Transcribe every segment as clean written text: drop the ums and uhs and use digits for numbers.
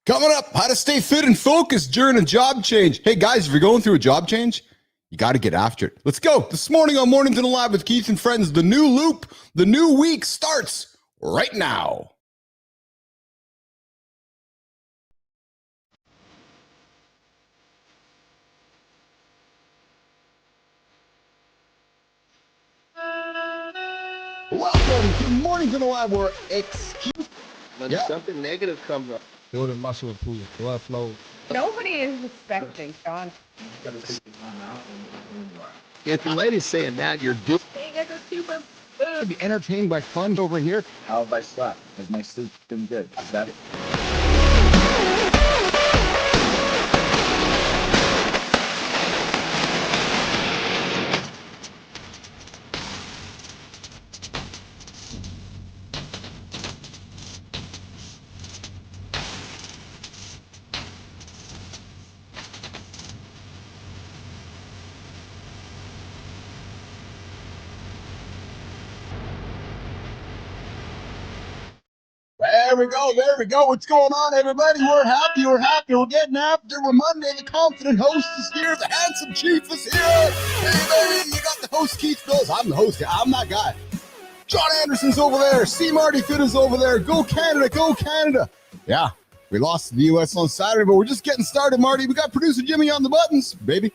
Coming up, how to stay fit and focused during a job change. Hey guys, if you're going through a job change, you got to get after it. Let's go. This morning on Mornings in the Lab with Keith and Friends, the new loop, the new week starts right now. Welcome to Mornings in the Lab where excuse when something negative comes up. Build a muscle and pull your blood flow. Nobody is expecting, John. If the lady's saying that, you're doing. Be entertained by fun over here. How have I slept? Has my sleep been good? Is that it? There we go. What's going on, everybody? We're happy. We're getting after. We're Monday. The confident host is here. The handsome chief is here. Hey, baby, you got the host, Keith Phillips. I'm the host. I'm that guy. John Anderson's over there. C. Marty Fit is over there. Go Canada. Go Canada. Yeah, we lost to the U.S. on Saturday, but we're just getting started, Marty. We got producer Jimmy on the buttons, baby.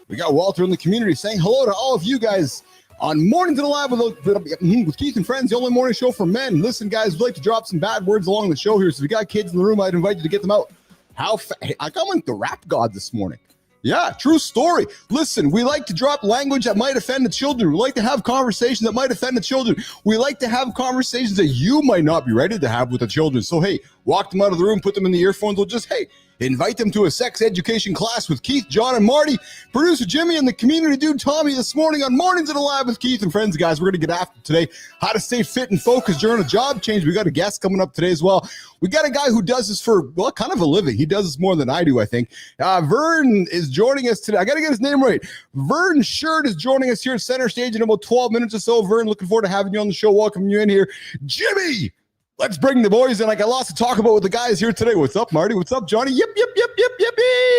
We got Walter in the community saying hello to all of you guys. On Mornings in the Lab with Keith and Friends, the only morning show for men. Listen, guys, we'd like to drop some bad words along the show here. So if you got kids in the room, I'd invite you to get them out. I got like the rap god this morning. Yeah, true story. Listen, we like to drop language that might offend the children. We like to have conversations that might offend the children. We like to have conversations that you might not be ready to have with the children. So, hey, walk them out of the room, put them in the earphones, or just, hey, invite them to a sex education class with Keith, John, and Marty. Producer Jimmy and the community dude Tommy this morning on Mornings in the Lab with Keith and Friends. Guys, we're going to get after today how to stay fit and focused during a job change. We got a guest coming up today as well. We got a guy who does this for, well, kind of a living. He does this more than I do, I think. Vern is joining us today. I got to get his name right. Vern Sherd is joining us here at Center Stage in about 12 minutes or so. Vern, looking forward to having you on the show. Welcome you in here. Jimmy! Let's bring the boys in. I got lots to talk about with the guys here today. What's up, Marty? What's up, Johnny? Yip.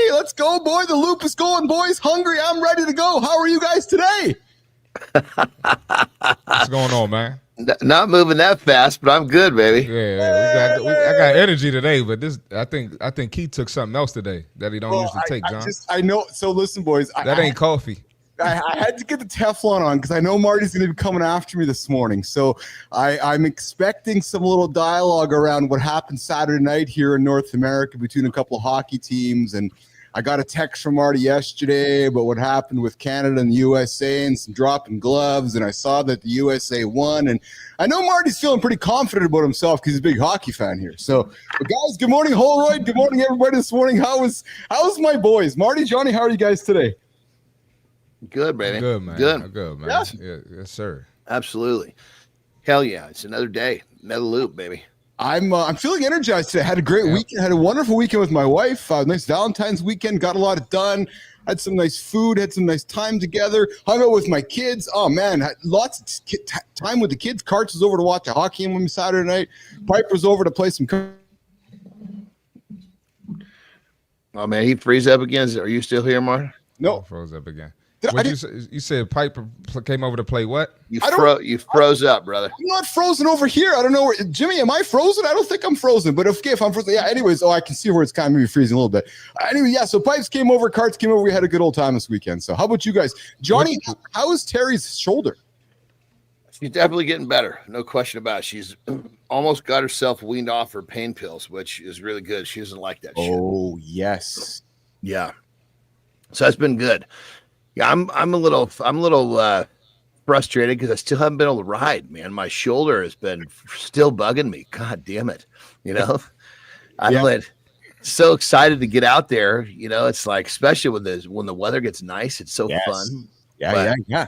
Let's go, boy. The loop is going, boys. Hungry. I'm ready to go. How are you guys today? What's going on, man? Not moving that fast, but I'm good, baby. Yeah, I got energy today, but I think Keith took something else today that he don't usually take, John. I know. So listen, boys. That ain't coffee. I had to get the Teflon on because I know Marty's going to be coming after me this morning. So I'm expecting some little dialogue around what happened Saturday night here in North America between a couple of hockey teams. And I got a text from Marty yesterday about what happened with Canada and the USA and some dropping gloves. And I saw that the USA won. And I know Marty's feeling pretty confident about himself because he's a big hockey fan here. So, guys, good morning, Holroyd. Good morning, everybody this morning. How's my boys? Marty, Johnny, how are you guys today? Good, baby. Good, man. Good, man. Yes. Yeah, yes, sir. Absolutely. Hell yeah. It's another day. Another loop, baby. I'm feeling energized today. Had a great weekend. Had a wonderful weekend with my wife. Nice Valentine's weekend. Got a lot done. Had some nice food. Had some nice time together. Hung out with my kids. Oh, man. Had lots of time with the kids. Karts was over to watch a hockey game with me Saturday night. Piper's over to play some. Oh, man. He freeze up again. Are you still here, Marty? No. Froze up again. You said Piper came over to play what? You froze up, brother. I'm not frozen over here. I don't know. Jimmy, am I frozen? I don't think I'm frozen. But if I'm frozen, yeah, anyways. I can see where it's kind of maybe freezing a little bit. Anyway, yeah, so Pipes came over, Karts came over. We had a good old time this weekend. So how about you guys? Johnny, how is Terry's shoulder? She's definitely getting better. No question about it. She's almost got herself weaned off her pain pills, which is really good. She doesn't like that shit. Oh, yes. Yeah. So that's been good. Yeah, I'm a little frustrated because I still haven't been able to ride, man. My shoulder has been still bugging me. God damn it. You know, I'm like so excited to get out there. You know, it's like, especially when the weather gets nice, it's so fun. Yeah.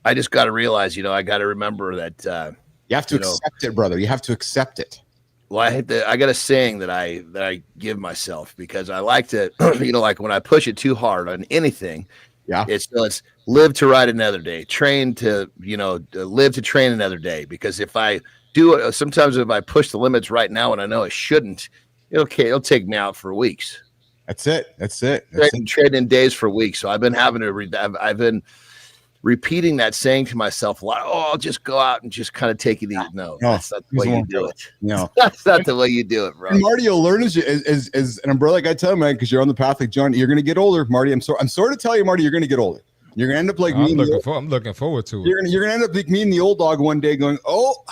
I just got to realize, I got to remember that you have to accept it, brother. You have to accept it. Well, I got a saying that I give myself because I like to, like when I push it too hard on anything, it's live to ride another day, train to, live to train another day. Because if I do it, sometimes if I push the limits right now and I know I shouldn't, it'll take me out for weeks. That's it. Trading in days for weeks. So I've been having to. I've been repeating that saying to myself a lot. Oh, I'll just go out and just kind of take it easy. No, that's not the way you do it. No, that's not the way you do it, bro. And Marty, you'll learn as an umbrella. Like I tell you, man, because you're on the path like John. You're going to get older, Marty. I'm sorry to tell you, Marty. You're going to get older. You're going to end up like me. I'm looking forward to it. You're going to end up like me and the old dog one day, going, oh.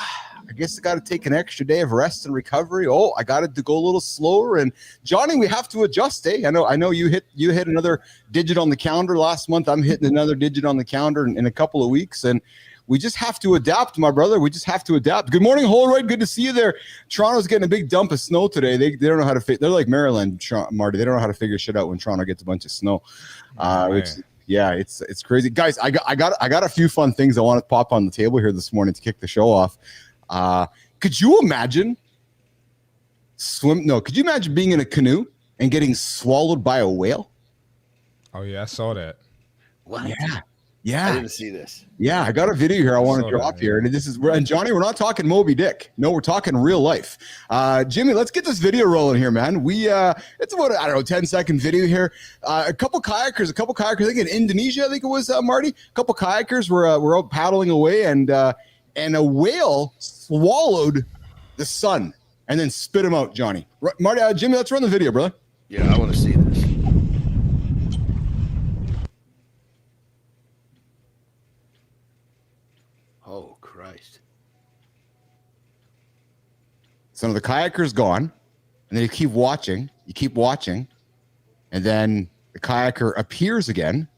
I guess I got to take an extra day of rest and recovery. Oh, I got to go a little slower. And Johnny, we have to adjust. I know you hit another digit on the calendar last month. I'm hitting another digit on the calendar in a couple of weeks, and we just have to adapt, my brother. We just have to adapt. Good morning, Holroyd. Good to see you there. Toronto's getting a big dump of snow today. They don't know how to they're like Maryland, Marty. They don't know how to figure shit out when Toronto gets a bunch of snow. It's crazy, guys. I got a few fun things I want to pop on the table here this morning to kick the show off. Could you imagine could you imagine being in a canoe and getting swallowed by a whale? Oh yeah, I saw that. What? Yeah. I didn't see this. Yeah, I got a video here I want to drop here. And Johnny, we're not talking Moby Dick. No, we're talking real life. Jimmy, let's get this video rolling here, man. It's about, 10-second video here. A couple kayakers, I think in Indonesia, it was, Marty. A couple kayakers were out paddling away, and a whale swallowed the sun and then spit him out, Johnny. Marty, Jimmy, let's run the video, brother. Yeah, I want to see this. Oh, Christ. So the kayaker's gone, and then you keep watching, and then the kayaker appears again.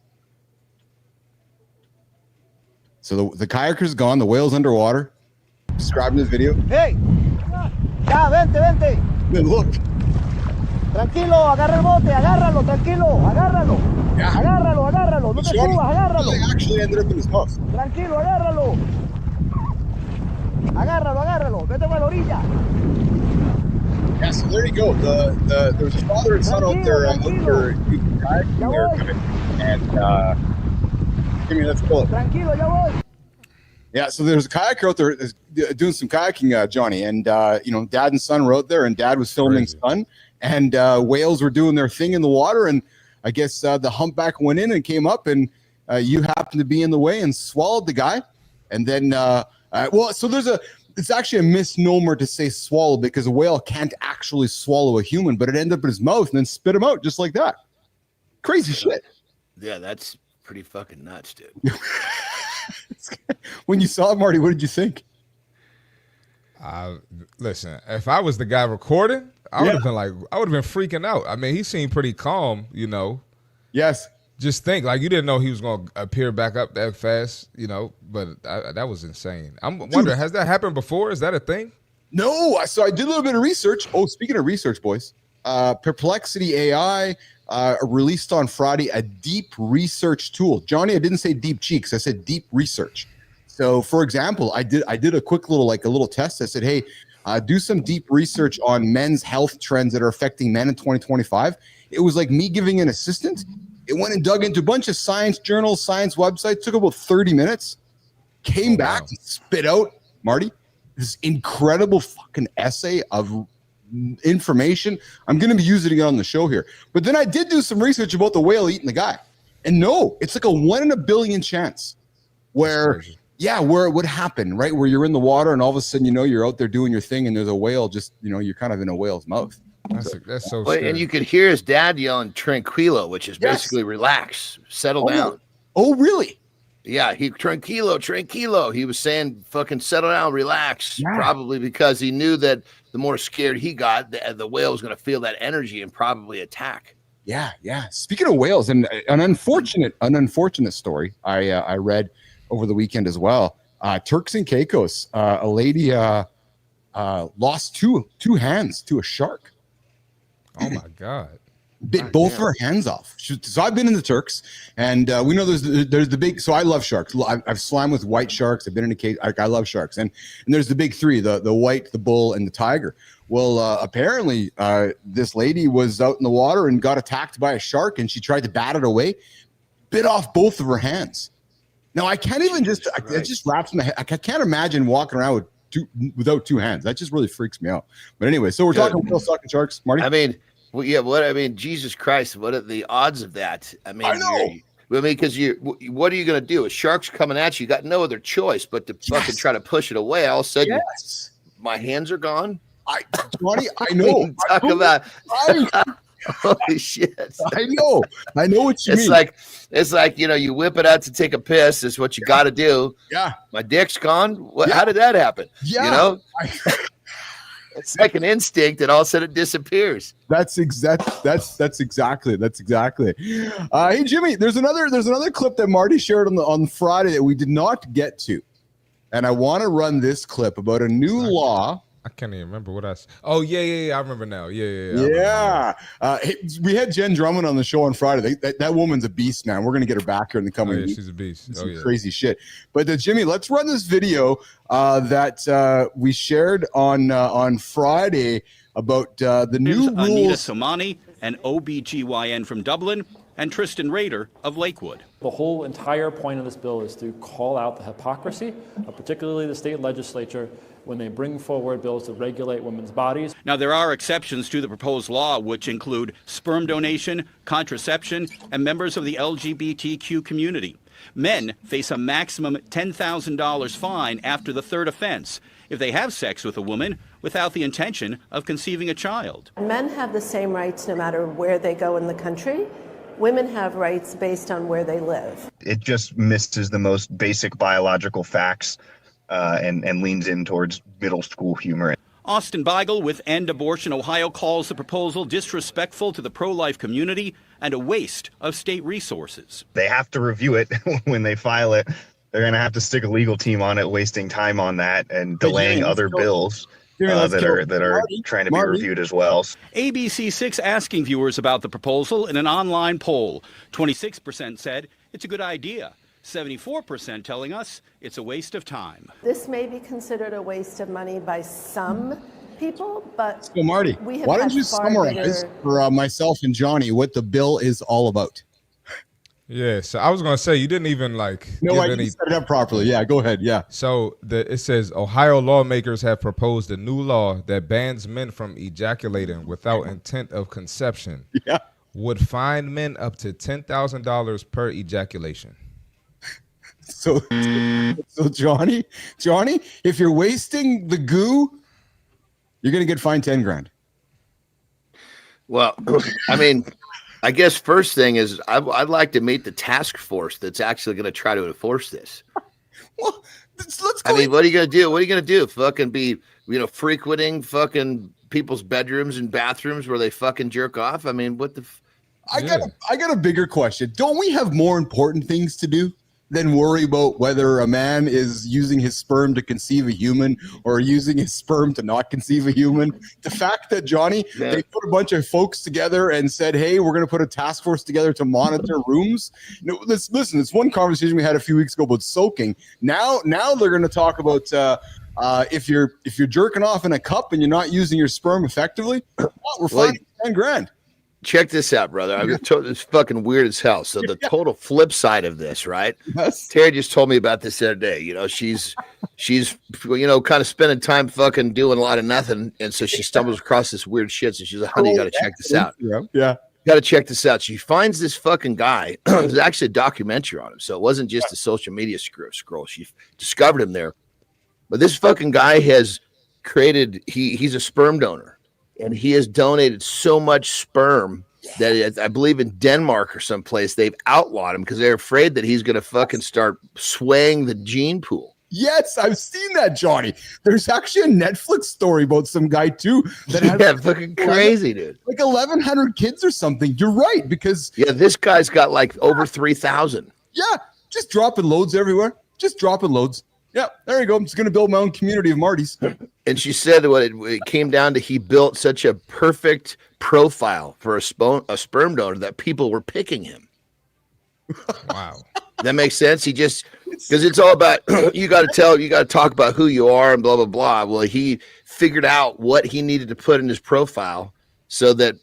So the kayaker's gone, the whale's underwater. Describing this video. Hey! Ya, vente. Then look. Tranquilo, agarra el bote, agárralo, tranquilo, agárralo. Yeah. Agárralo, no te subas, agárralo. They actually ended up in his mouth. Tranquilo, agárralo. Agárralo, vete para la orilla. Yeah, so there you go. There was a father and son out there kayaking there, and Jimmy, let's go. Tranquilo, ya voy. Yeah, so there's a kayaker out there doing some kayaking, Johnny, and dad and son were out there, and dad was filming son, and whales were doing their thing in the water, and I guess the humpback went in and came up, and you happened to be in the way and swallowed the guy, and then it's actually a misnomer to say swallow, because a whale can't actually swallow a human, but it ended up in his mouth and then spit him out just like that. Crazy shit. Yeah, that's pretty fucking nuts, dude. When you saw it, Marty, what did you think? Listen, if I was the guy recording, I would have been freaking out. I mean, he seemed pretty calm, Yes. Just think, you didn't know he was going to appear back up that fast, but that was insane. I'm wondering, has that happened before? Is that a thing? No. So I did a little bit of research. Oh, speaking of research, boys, Perplexity AI released on Friday a deep research tool. Johnny, I didn't say deep cheeks. I said deep research. So, for example, I did a quick little test. I said, hey, do some deep research on men's health trends that are affecting men in 2025. It was like me giving an assistant. It went and dug into a bunch of science journals, science websites, took about 30 minutes, came back and spit out, Marty, this incredible fucking essay of information. I'm going to be using it on the show here. But then I did do some research about the whale eating the guy. And no, it's like a 1 in a billion chance where it would happen, right? Where you're in the water and all of a sudden, you're out there doing your thing and there's a whale just, you're kind of in a whale's mouth. That's so scary. And you could hear his dad yelling tranquilo, which is basically relax, settle down. Oh, really? Yeah, tranquilo. He was saying fucking settle down, relax, probably because he knew that the more scared he got, the whale was going to feel that energy and probably attack. Yeah. Speaking of whales, and an unfortunate story I read over the weekend as well. Turks and Caicos, a lady lost two hands to a shark. Oh my God! Bit both of her hands off. So I've been in the Turks, and we know there's the big. So I love sharks. I've swam with white sharks. I've been in a cage. I love sharks, and there's the big three: the white, the bull, and the tiger. Well, apparently, this lady was out in the water and got attacked by a shark, and she tried to bat it away, bit off both of her hands. Now I can't even it just wraps my head. I can't imagine walking around with two hands. That just really freaks me out. But anyway, so we're talking whale sucking sharks, Marty. I mean, Jesus Christ, what are the odds of that? I mean, I know. Because what are you going to do? A shark's coming at you. You got no other choice but to fucking try to push it away. All of a sudden, my hands are gone. Johnny, I know. Talk about holy shit. I know what you mean. It's like, you whip it out to take a piss. Is what you got to do. Yeah. My dick's gone. How did that happen? Yeah. It's like an instinct, and all of a sudden it disappears. That's exactly. Hey Jimmy, there's another clip that Marty shared on Friday that we did not get to, and I want to run this clip about a new law. I can't even remember what I said. Oh, yeah. I remember now. Yeah. We had Jen Drummond on the show on Friday. That woman's a beast, man. We're going to get her back here in the coming weeks. She's a beast. Crazy shit. But Jimmy, let's run this video that we shared on Friday about the new rules. Anita Somani, an OBGYN from Dublin, and Tristan Rader of Lakewood. The whole entire point of this bill is to call out the hypocrisy of particularly the state legislature when they bring forward bills to regulate women's bodies. Now, there are exceptions to the proposed law, which include sperm donation, contraception, and members of the LGBTQ community. Men face a maximum $10,000 fine after the third offense if they have sex with a woman without the intention of conceiving a child. Men have the same rights no matter where they go in the country. Women have rights based on where they live. It just misses the most basic biological facts and leans in towards middle school humor. Austin Beigel with End Abortion Ohio calls the proposal disrespectful to the pro-life community and a waste of state resources. They have to review it when they file it. They're going to have to stick a legal team on it, wasting time on that and delaying other bills that are trying to be reviewed as well. ABC6 asking viewers about the proposal in an online poll. 26% said it's a good idea. 74% telling us it's a waste of time. This may be considered a waste of money by some people, but so Marty, why don't you summarize for myself and Johnny what the bill is all about? Yeah, so I was going to say, you didn't even I didn't set it up properly. Yeah, go ahead. Yeah. So it says Ohio lawmakers have proposed a new law that bans men from ejaculating without intent of conception. Yeah. Would fine men up to $10,000 per ejaculation. So Johnny, if you're wasting the goo, you're going to get fined 10 grand. Well, I mean, I guess first thing is I'd like to meet the task force that's actually going to try to enforce this. Well, let's go. I mean, what are you going to do? What are you going to do? Fucking be, frequenting fucking people's bedrooms and bathrooms where they fucking jerk off? I mean, what the? I got a bigger question. Don't we have more important things to do than worry about whether a man is using his sperm to conceive a human or using his sperm to not conceive a human? The fact that, Johnny, they put a bunch of folks together and said, hey, we're going to put a task force together to monitor rooms. Listen, it's one conversation we had a few weeks ago about soaking. Now they're going to talk about if you're jerking off in a cup and you're not using your sperm effectively, we're fine. 10 grand. Check this out, brother. It's fucking weird as hell. So the total flip side of this, right? Yes. Terry just told me about this the other day. She's kind of spending time fucking doing a lot of nothing, and so she stumbles across this weird shit. So she's like, "Honey, you got to check this out." Yeah. Got to check this out. She finds this fucking guy. There's actually a documentary on him, so it wasn't just a social media scroll. She discovered him there, but this fucking guy has created. He's a sperm donor. And he has donated so much sperm that I believe in Denmark or someplace they've outlawed him because they're afraid that he's going to fucking start swaying the gene pool. Yes, I've seen that, Johnny. There's actually a Netflix story about some guy too that has fucking crazy, dude. Like 1,100 kids or something. You're right, because this guy's got like over 3,000. Yeah, just dropping loads everywhere. Just dropping loads. Yeah, there you go. I'm just going to build my own community of Martys. And she said what it came down to, he built such a perfect profile for a sperm donor that people were picking him. Wow. That makes sense. He just, because it's all about, you got to talk about who you are and blah, blah, blah. Well, he figured out what he needed to put in his profile so that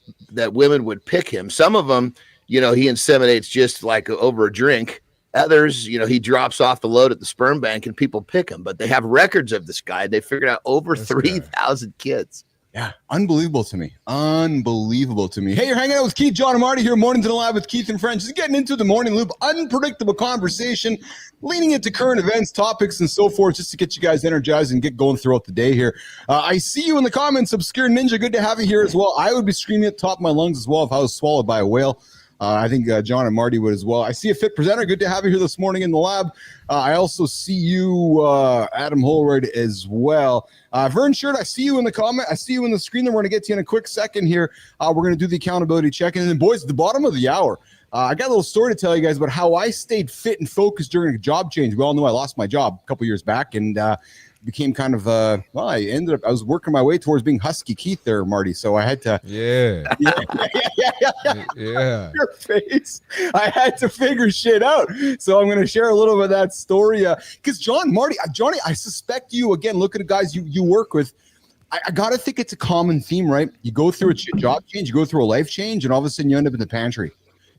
women would pick him. Some of them, he inseminates just like over a drink. Others, he drops off the load at the sperm bank and people pick him, but they have records of this guy. They figured out over 3,000 kids. Yeah, unbelievable to me. Unbelievable to me. Hey, you're hanging out with Keith, John, and Marty here, Mornings in the Lab with Keith and friends. Just getting into the morning loop, unpredictable conversation, leaning into current events, topics, and so forth, just to get you guys energized and get going throughout the day here. I see you in the comments, Obscure Ninja. Good to have you here as well. I would be screaming at the top of my lungs as well if I was swallowed by a whale. I think John and Marty would as well. I see a fit presenter. Good to have you here this morning in the lab. I also see you, Adam Holroyd, as well. Vern Sherd, I see you in the comment. I see you in the screen. Then we're going to get to you in a quick second here. We're going to do the accountability check-in. And then, boys, at the bottom of the hour, I got a little story to tell you guys about how I stayed fit and focused during a job change. We all know I lost my job a couple years back, and became kind of I was working my way towards being Husky Keith there, Marty. So I had to yeah. Your face. I had to figure shit out. So I'm going to share a little bit of that story because Johnny, I suspect you, again, look at the guys you work with. I gotta think it's a common theme, right? You go through a job change, you go through a life change, and all of a sudden you end up in the pantry.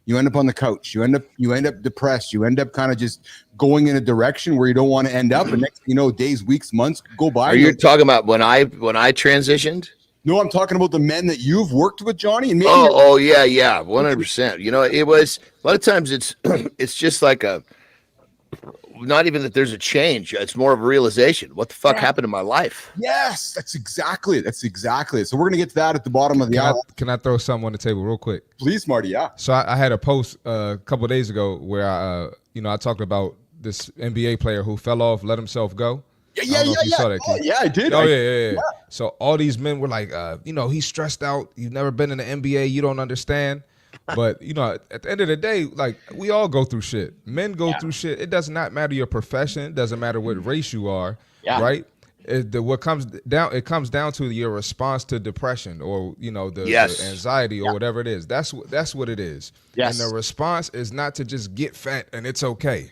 You end up on the couch. You end up depressed. You end up kind of just going in a direction where you don't want to end up. And next thing you know, days, weeks, months go by. Are you talking about when I transitioned? No, I'm talking about the men that you've worked with, Johnny. And maybe yeah, 100%. It was a lot of times it's just like not even that there's a change. It's more of a realization. What the fuck happened in my life? Yes, that's exactly it. So we're gonna get to that at the bottom of the hour. Can I throw something on the table real quick? Please, Marty. Yeah. So I had a post a couple of days ago where I talked about this NBA player who fell off, let himself go. Yeah. Saw that, oh, yeah, I did. Yeah. So all these men were like, he's stressed out. You've never been in the NBA. You don't understand. But, at the end of the day, like, we all go through shit. Men go through shit. It does not matter your profession. It doesn't matter what race you are, right? What comes down to your response to depression or, the anxiety or whatever it is. That's what it is. Yes. And the response is not to just get fat and it's okay.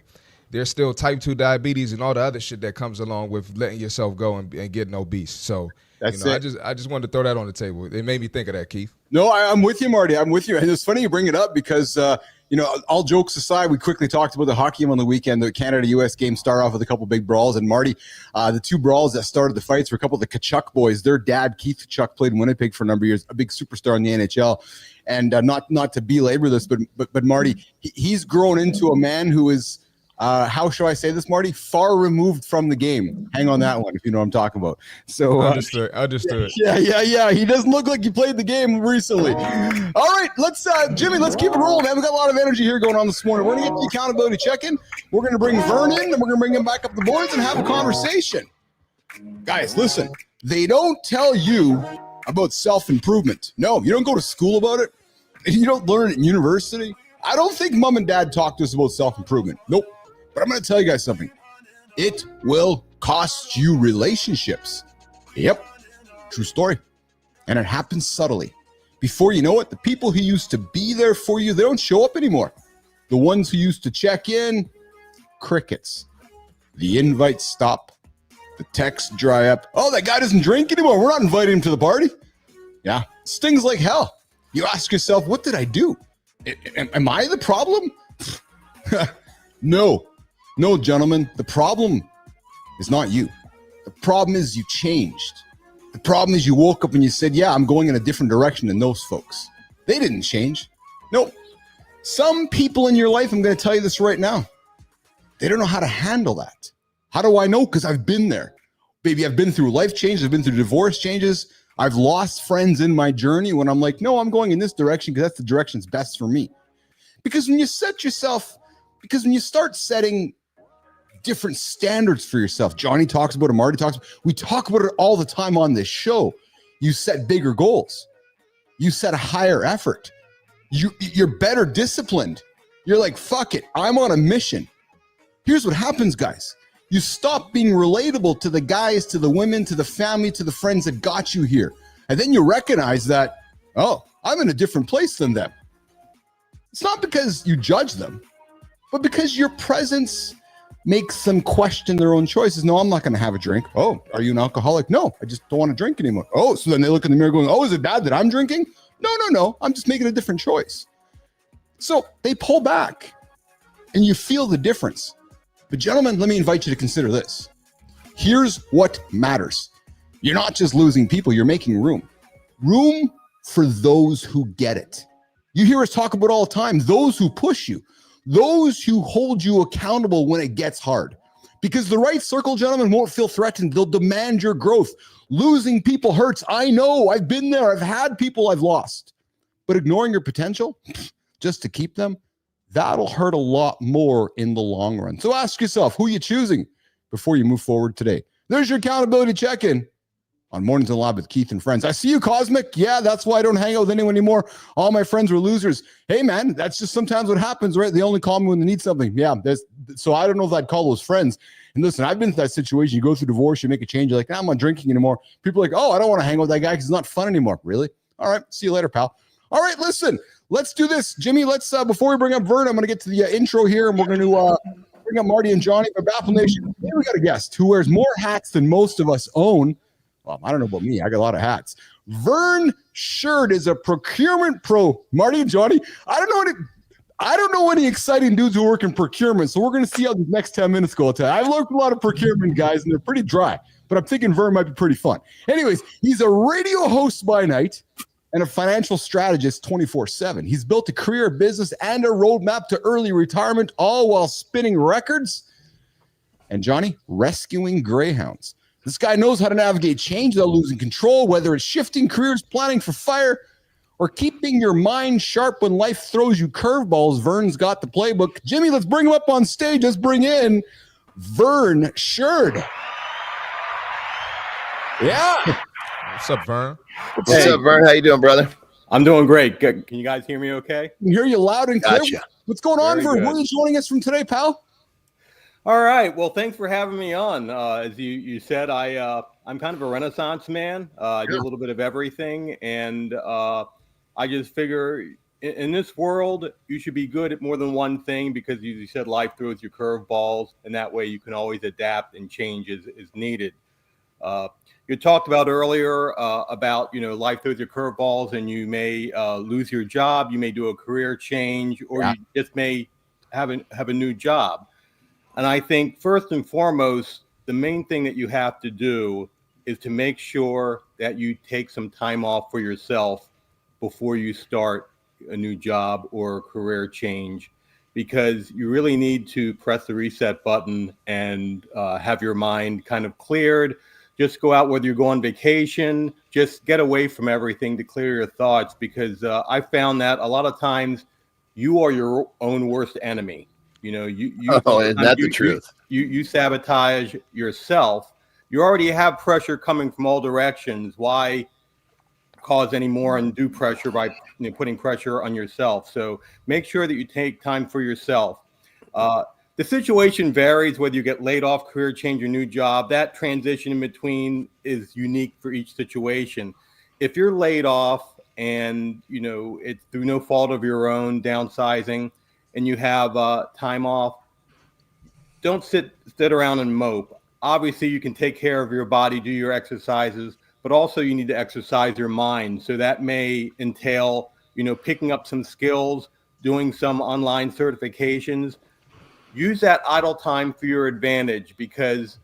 There's still type 2 diabetes and all the other shit that comes along with letting yourself go and getting obese. So, I just wanted to throw that on the table. It made me think of that, Keith. No, I'm with you, Marty. I'm with you. And it's funny you bring it up because, all jokes aside, we quickly talked about the hockey game on the weekend. The Canada-U.S. game started off with a couple big brawls. And Marty, the two brawls that started the fights were a couple of the Kachuk boys. Their dad, Keith Kachuk, played in Winnipeg for a number of years, a big superstar in the NHL. And not to belabor this, but Marty, he's grown into a man who is, how shall I say this, Marty? Far removed from the game. Hang on that one, if you know what I'm talking about. So understood. Yeah. He doesn't look like he played the game recently. All right, let's Jimmy, let's keep it rolling, man. We got a lot of energy here going on this morning. We're gonna get the accountability check-in. We're gonna bring Vern in, and we're gonna bring him back up the boards and have a conversation. Guys, listen. They don't tell you about self-improvement. No, you don't go to school about it. You don't learn it in university. I don't think mom and dad talk to us about self-improvement. Nope. But I'm going to tell you guys something. It will cost you relationships. Yep. True story. And it happens subtly. Before you know it, the people who used to be there for you, they don't show up anymore. The ones who used to check in, crickets. The invites stop. The texts dry up. Oh, that guy doesn't drink anymore. We're not inviting him to the party. Yeah. Stings like hell. You ask yourself, what did I do? Am I the problem? No, gentlemen, the problem is not you. The problem is you changed. The problem is you woke up and you said, yeah, I'm going in a different direction than those folks. They didn't change. Nope. Some people in your life, I'm going to tell you this right now, they don't know how to handle that. How do I know? Because I've been there. Baby, I've been through life changes. I've been through divorce changes. I've lost friends in my journey when I'm like, no, I'm going in this direction because that's the direction that's best for me. Because when you when you start setting different standards for yourself, Johnny talks about it, Marty talks about it, we talk about it all the time on this show. You set bigger goals. You set a higher effort. You're better disciplined. You're like, fuck it, I'm on a mission. Here's what happens, guys. You stop being relatable to the guys, to the women, to the family, to the friends that got you here. And then you recognize that, oh, I'm in a different place than them. It's not because you judge them, but because your presence makes them question their own choices. No, I'm not going to have a drink. Oh, are you an alcoholic? No, I just don't want to drink anymore. Oh, so then they look in the mirror going, oh, is it bad that I'm drinking? No. I'm just making a different choice. So they pull back. and you feel the difference. But gentlemen, let me invite you to consider this. Here's what matters. You're not just losing people, you're making room. Room for those who get it. You hear us talk about all the time, those who push you, those who hold you accountable when it gets hard. Because the right circle, gentlemen, won't feel threatened. They'll demand your growth. Losing people hurts. I know, I've been there. I've had people I've lost. But ignoring your potential just to keep them, that'll hurt a lot more in the long run. So ask yourself, who are you choosing before you move forward today? There's your accountability check-in on Mornings in the Lab with Keith and Friends. I see you, Cosmic. Yeah, that's why I don't hang out with anyone anymore. All my friends were losers. Hey, man, that's just sometimes what happens, right? They only call me when they need something. Yeah, so I don't know if I'd call those friends. And listen, I've been through that situation. You go through divorce, you make a change. You're like, I'm not drinking anymore. People are like, oh, I don't want to hang out with that guy because it's not fun anymore. Really? All right, see you later, pal. All right, listen, let's do this. Jimmy, let's, before we bring up Vern, I'm going to get to the intro here, and we're going to bring up Marty and Johnny from BAPL Nation. Here we got a guest who wears more hats than most of us own. Well, I don't know about me. I got a lot of hats. Vern Sherd is a procurement pro. Marty and Johnny, I don't know any exciting dudes who work in procurement, so we're going to see how these next 10 minutes go. I've looked at a lot of procurement guys, and they're pretty dry, but I'm thinking Vern might be pretty fun. Anyways, he's a radio host by night and a financial strategist 24/7. He's built a career, business, and a roadmap to early retirement, all while spinning records. And Johnny, rescuing Greyhounds. This guy knows how to navigate change without losing control, whether it's shifting careers, planning for fire, or keeping your mind sharp when life throws you curveballs. Vern's got the playbook. Jimmy, let's bring him up on stage. Let's bring in Vern Sherd. Yeah. What's up, Vern? What's up, Vern? How you doing, brother? I'm doing great. Good. Can you guys hear me okay? I can hear you loud and clear. Gotcha. What's going on, Very Vern? good. Where are you joining us from today, pal? All right. Well, thanks for having me on. As you said, I'm kind of a Renaissance man. I do a little bit of everything, and I just figure in this world you should be good at more than one thing because, as you said, life throws you curveballs, and that way you can always adapt and change as needed. You talked about earlier about life throws you curveballs, and you may lose your job, you may do a career change, or you just may have a new job. And I think first and foremost, the main thing that you have to do is to make sure that you take some time off for yourself before you start a new job or a career change, because you really need to press the reset button and have your mind kind of cleared. Just go out, whether you go on vacation, just get away from everything to clear your thoughts, because I found that a lot of times you are your own worst enemy. Isn't that the truth? You sabotage yourself. You already have pressure coming from all directions. Why cause any more undue pressure by putting pressure on yourself? So make sure that you take time for yourself. The situation varies whether you get laid off, career change, or new job. That transition in between is unique for each situation. If you're laid off and it's through no fault of your own, downsizing, and you have time off, don't sit around and mope. Obviously, you can take care of your body, do your exercises, but also you need to exercise your mind. So that may entail, picking up some skills, doing some online certifications. Use that idle time for your advantage, because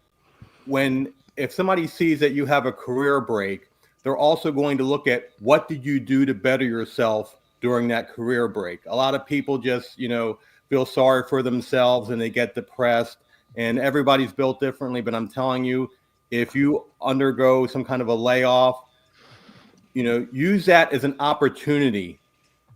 if somebody sees that you have a career break, they're also going to look at what did you do to better yourself during that career break. A lot of people just, feel sorry for themselves and they get depressed, and everybody's built differently. But I'm telling you, if you undergo some kind of a layoff, use that as an opportunity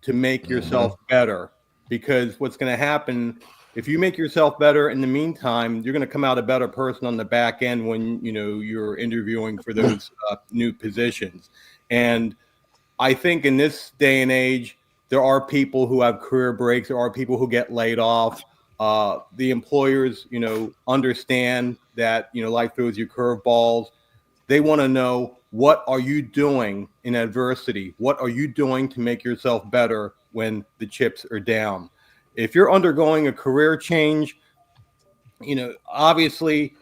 to make yourself better, because what's going to happen if you make yourself better in the meantime, you're going to come out a better person on the back end when, you're interviewing for those new positions. And I think in this day and age, there are people who have career breaks. There are people who get laid off. The employers, understand that, life throws you curveballs. They want to know, what are you doing in adversity? What are you doing to make yourself better when the chips are down? If you're undergoing a career change, obviously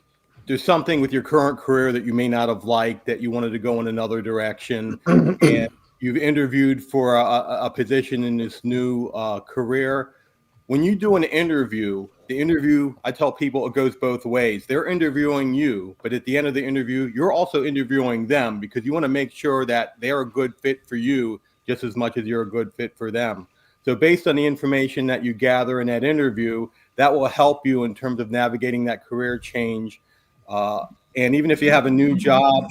there's something with your current career that you may not have liked, that you wanted to go in another direction, and you've interviewed for a position in this new career. when you do an interview, I tell people it goes both ways. They're interviewing you, but at the end of the interview, you're also interviewing them because you want to make sure that they're a good fit for you just as much as you're a good fit for them. So based on the information that you gather in that interview, that will help you in terms of navigating that career change. And even if you have a new job,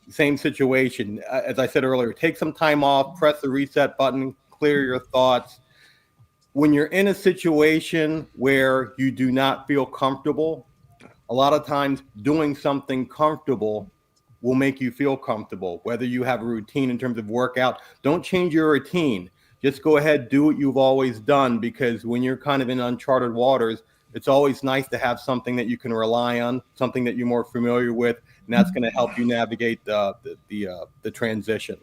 same situation. As I said earlier, take some time off, press the reset button, clear your thoughts. When you're in a situation where you do not feel comfortable, a lot of times doing something comfortable will make you feel comfortable. Whether you have a routine in terms of workout, don't change your routine. Just go ahead, do what you've always done, because when you're kind of in uncharted waters, it's always nice to have something that you can rely on, something that you're more familiar with, and that's going to help you navigate the transition.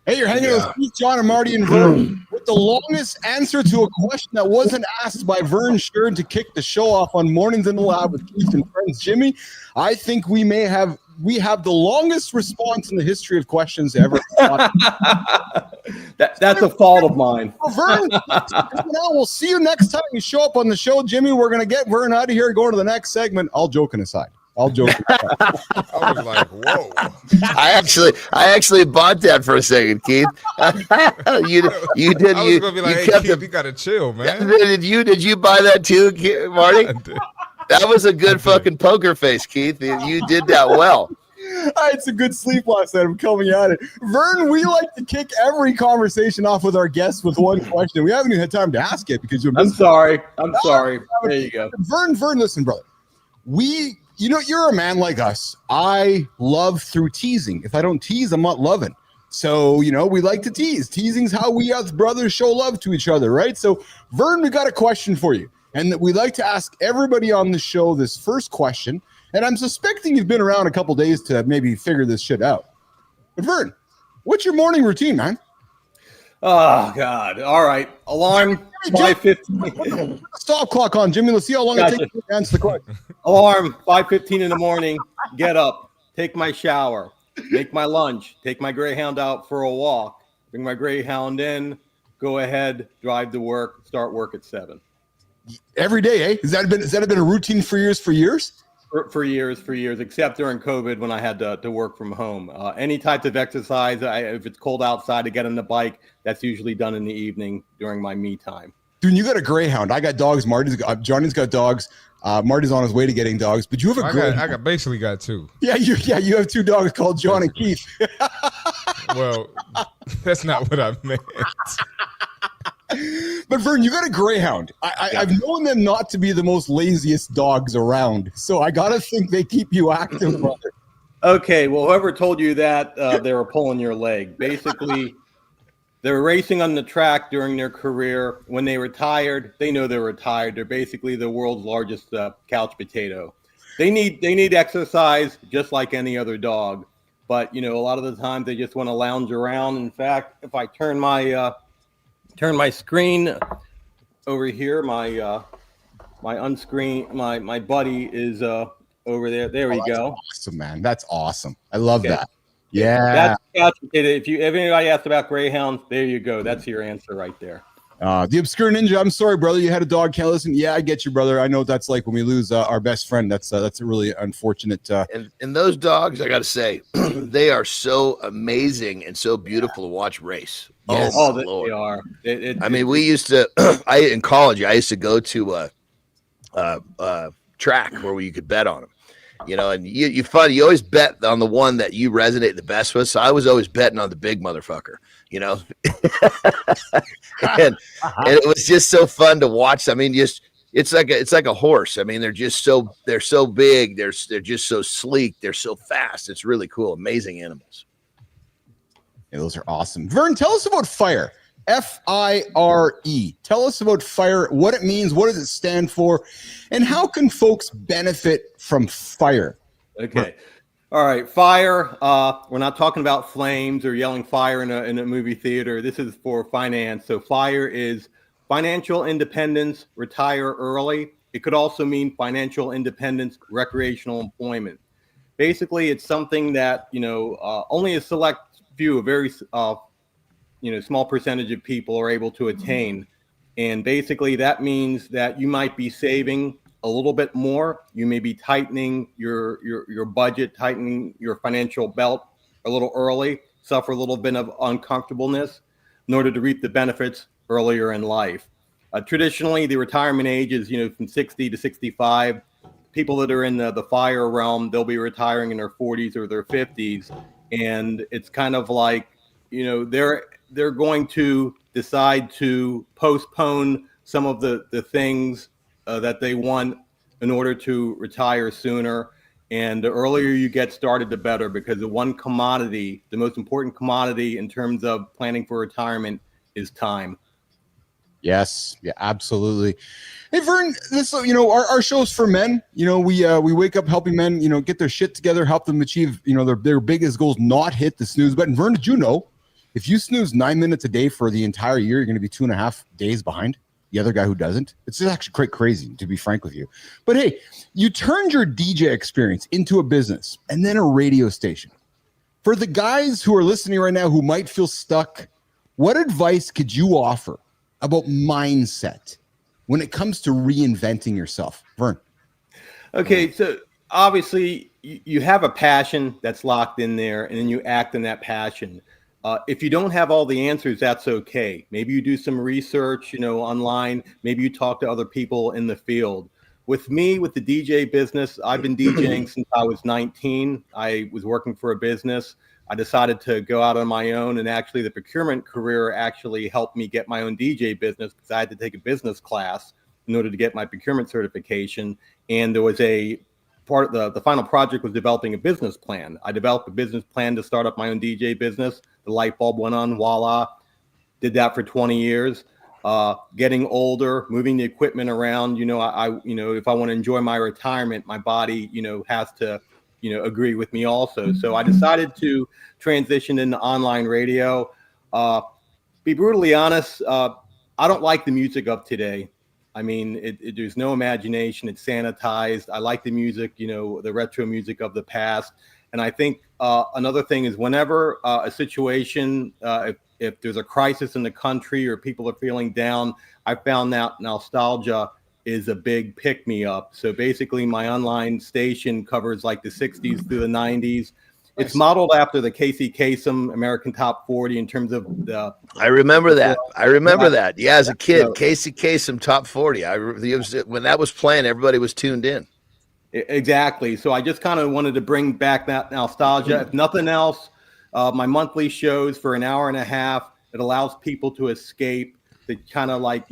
Hey, you're hanging with Keith, John, and Marty and Vern with the longest answer to a question that wasn't asked by Vern Sherd to kick the show off on Mornings in the Lab with Keith and friends. Jimmy, I think we have the longest response in the history of questions ever. That's a fault of mine. Well, Vern, we'll see you next time you show up on the show, Jimmy. We're going to get Vern out of here and go to the next segment. All joking aside. I was like, whoa. I actually bought that for a second, Keith. you did. I was gonna be like, hey, Keith, you gotta chill, man. Did you buy that too, Marty? That was a good fucking poker face, Keith. You did that well. I had some good sleep last night. I'm coming at it. Vern, we like to kick every conversation off with our guests with one question. We haven't even had time to ask it because you're. I'm sorry. There you go. Vern, listen, brother. You're a man like us. I love through teasing. If I don't tease, I'm not loving. So, we like to tease. Teasing's how we as brothers show love to each other, right? So, Vern, we got a question for you. And we like to ask everybody on the show this first question. And I'm suspecting you've been around a couple days to maybe figure this shit out. But Vern, what's your morning routine, man? Oh, God. All right. Alarm, 5:15. Stop clock on, Jimmy. Let's see how long it takes to answer the question. Alarm, 5:15 in the morning. Get up. Take my shower. Make my lunch. Take my Greyhound out for a walk. Bring my Greyhound in. Go ahead. Drive to work. Start work at 7. Every day, eh? Has that been a routine for years? For years, except during COVID when I had to work from home. Any type of exercise, if it's cold outside to get on the bike, that's usually done in the evening during my me time. Dude, you got a Greyhound. I got dogs. Johnny's got dogs. Marty's on his way to getting dogs. But you have a Greyhound. I basically got 2. Yeah, you have 2 dogs called John and Keith. Well, that's not what I meant. But Vern, you got a Greyhound. I've known them not to be the most laziest dogs around, so I gotta think they keep you active, brother. Okay, well, whoever told you that, they were pulling your leg. Basically, they're racing on the track during their career. When they retired, they know they're retired. They're basically the world's largest couch potato. They need exercise just like any other dog, but a lot of the time they just want to lounge around. In fact, if I turn my screen over here, my buddy is over there. There we go. Awesome, man. That's awesome. I love that. Yeah. That's couch potato. If anybody asked about Greyhounds, there you go. That's your answer right there. The Obscure Ninja, I'm sorry, brother. You had a dog. Can't listen. Yeah, I get you, brother. I know what that's like when we lose our best friend. That's a really unfortunate. And those dogs, I got to say, they are so amazing and so beautiful to watch race. Yes, they are. I mean, we used to. In college, I used to go to a track where you could bet on them. And you always bet on the one that you resonate the best with. So I was always betting on the big motherfucker. And it was just so fun to watch. I mean, it's like a horse. I mean, they're so big. They're just so sleek. They're so fast. It's really cool. Amazing animals. Yeah, those are awesome. Vern, tell us about FIRE. FIRE. Tell us about FIRE, what it means, what does it stand for, and how can folks benefit from FIRE? Okay. All right. FIRE. We're not talking about flames or yelling fire in a movie theater. This is for finance. So FIRE is financial independence, retire early. It could also mean financial independence, recreational employment. Basically, it's something that, only a select few, a very, small percentage of people are able to attain. And basically that means that you might be saving a little bit more. You may be tightening your budget, tightening your financial belt a little early, suffer a little bit of uncomfortableness in order to reap the benefits earlier in life. Traditionally, the retirement age is, from 60 to 65. People that are in the fire realm, they'll be retiring in their 40s or their 50s. And it's kind of like, they're going to decide to postpone some of the things that they want in order to retire sooner. And the earlier you get started, the better, because the one commodity, the most important commodity in terms of planning for retirement, is time. Yes, yeah, absolutely. Hey, Vern, this our show's for men. We wake up helping men, get their shit together, help them achieve, their biggest goals, not hit the snooze button. Vern, did you know if you snooze 9 minutes a day for the entire year, you're going to be 2.5 days behind the other guy who doesn't? It's just actually quite crazy, to be frank with you. But hey, you turned your DJ experience into a business and then a radio station. For the guys who are listening right now who might feel stuck, what advice could you offer about mindset when it comes to reinventing yourself? Vern. Okay, so obviously you have a passion that's locked in there, and then you act in that passion. If you don't have all the answers, that's okay. Maybe you do some research, online. Maybe you talk to other people in the field. With me, with the DJ business, I've been DJing since I was 19. I was working for a business. I decided to go out on my own, and actually the procurement career actually helped me get my own DJ business because I had to take a business class in order to get my procurement certification. And there was a part of the final project was developing a business plan. I developed a business plan to start up my own DJ business. The light bulb went on, voila. Did that for 20 years. Getting older, moving the equipment around, if I want to enjoy my retirement, my body, has to agree with me also. So I decided to transition into online radio. Be brutally honest, I don't like the music of today. I mean, there's no imagination. It's sanitized. I like the music, the retro music of the past. And I think another thing is whenever a situation, if there's a crisis in the country or people are feeling down, I found that nostalgia is a big pick-me-up. So basically my online station covers like the 60s through the 90s. It's modeled after the Casey Kasem American Top 40 in terms of the... I remember that. Yeah, as a kid, Casey Kasem Top 40. When that was playing, everybody was tuned in. Exactly. So I just kind of wanted to bring back that nostalgia. If nothing else, my monthly shows for an hour and a half, it allows people to escape, to kind of like,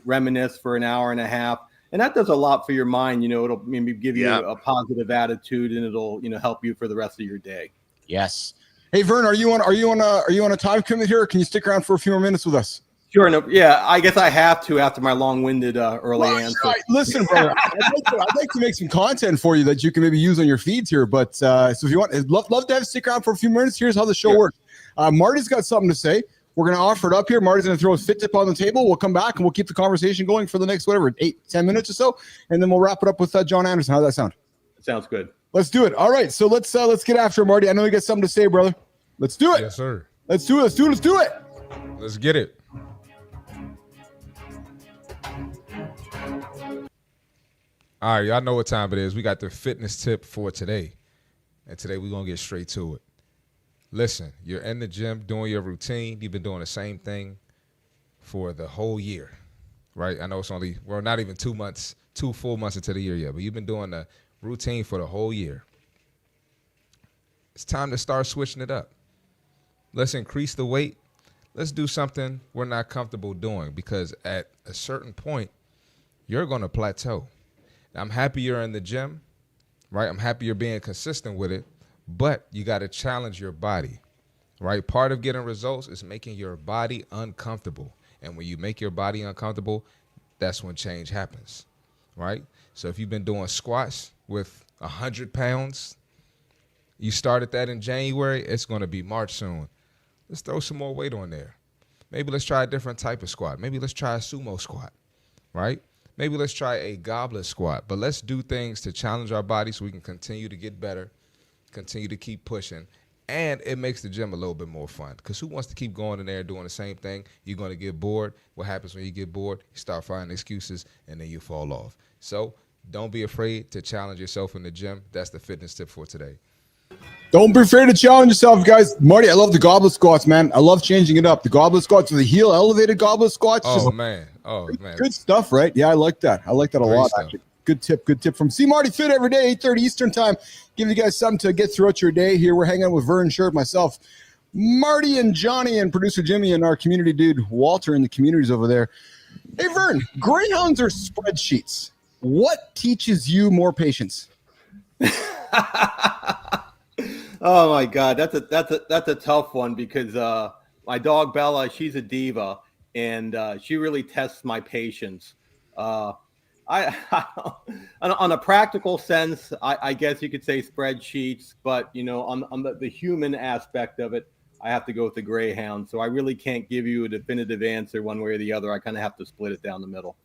reminisce for an hour and a half. And that does a lot for your mind. It'll maybe give you a positive attitude, and it'll, help you for the rest of your day. Yes. Hey, Vern, are you on a time commitment here, or can you stick around for a few more minutes with us? Sure. No, yeah, I guess I have to after my long-winded early answer. Right. Listen, brother, I'd like to make some content for you that you can maybe use on your feeds here. But so if you want, I'd love to have stick around for a few minutes. Here's how the show works. Marty's got something to say. We're going to offer it up here. Marty's going to throw a fit tip on the table. We'll come back and we'll keep the conversation going for the next, 8-10 minutes or so. And then we'll wrap it up with John Anderson. How does that sound? Sounds good. Let's do it. All right. So let's get after it, Marty. I know you got something to say, brother. Let's do it. Yes, sir. Let's do it. Let's get it. All right, y'all know what time it is. We got the fitness tip for today. And today we're going to get straight to it. Listen, you're in the gym doing your routine. You've been doing the same thing for the whole year, right? I know we're not even 2 full months into the year yet, but you've been doing the routine for the whole year. It's time to start switching it up. Let's increase the weight. Let's do something we're not comfortable doing, because at a certain point, you're going to plateau. Now, I'm happy you're in the gym, right? I'm happy you're being consistent with it, but you got to challenge your body, right? Part of getting results is making your body uncomfortable. And when you make your body uncomfortable, that's when change happens, right? So if you've been doing squats with 100 pounds, you started that in January, it's going to be March soon. Let's throw some more weight on there. Maybe let's try a different type of squat. Maybe let's try a sumo squat, right? Maybe let's try a goblet squat. But let's do things to challenge our body so we can continue to get better, continue to keep pushing, And it makes the gym a little bit more fun, because who wants to keep going in there doing the same thing? You're going to get bored. What happens when you get bored? You start finding excuses, and then you fall off. So don't be afraid to challenge yourself in the gym. That's the fitness tip for today. Don't be afraid to challenge yourself, guys. Marty, I love the goblet squats, man. I love changing it up. The goblet squats or the heel elevated goblet squats. Oh, man. Good stuff, right? Yeah, I like that. I like that a lot, actually. Good tip from See Marty Fit every day, 8:30 Eastern time. Give you guys something to get throughout your day here. We're hanging out with Vern Sherd, myself, Marty and Johnny, and producer Jimmy, and our community dude, Walter, in the communities over there. Hey, Vern, Greyhounds or spreadsheets? What teaches you more patience? Oh my God, that's a tough one, because my dog Bella, she's a diva, and she really tests my patience. I on a practical sense, I guess you could say spreadsheets, but on the human aspect of it, I have to go with the Greyhound. So I really can't give you a definitive answer one way or the other. I kind of have to split it down the middle.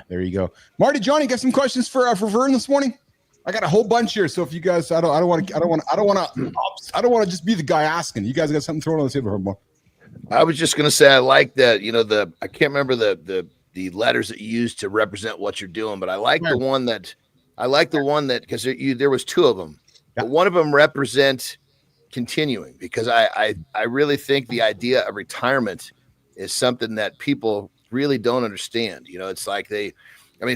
There you go. Marty, Johnny, got some questions for Vern this morning? I got a whole bunch here, so if you guys, I don't want to just be the guy asking. You guys got something thrown on the table for more. I was just going to say, I like that, I can't remember the letters that you use to represent what you're doing, but I like the one that, because there was two of them, but one of them represent continuing, because I really think the idea of retirement is something that people really don't understand. It's like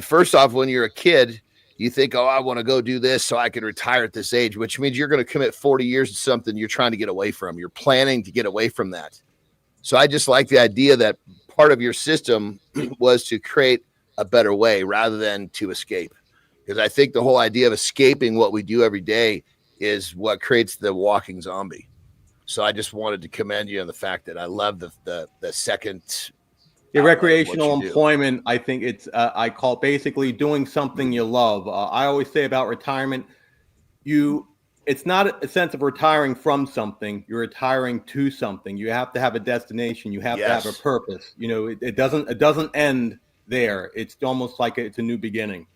first off, when you're a kid, you think, oh, I want to go do this so I can retire at this age, which means you're going to commit 40 years to something you're trying to get away from. You're planning to get away from that. So I just like the idea that part of your system was to create a better way rather than to escape. Because I think the whole idea of escaping what we do every day is what creates the walking zombie. So I just wanted to commend you on the fact that I love the second. Recreational employment, I think it's, I call it basically doing something you love. I always say about retirement, it's not a sense of retiring from something. You're retiring to something. You have to have a destination. You have to have a purpose. It doesn't end there. It's almost like it's a new beginning.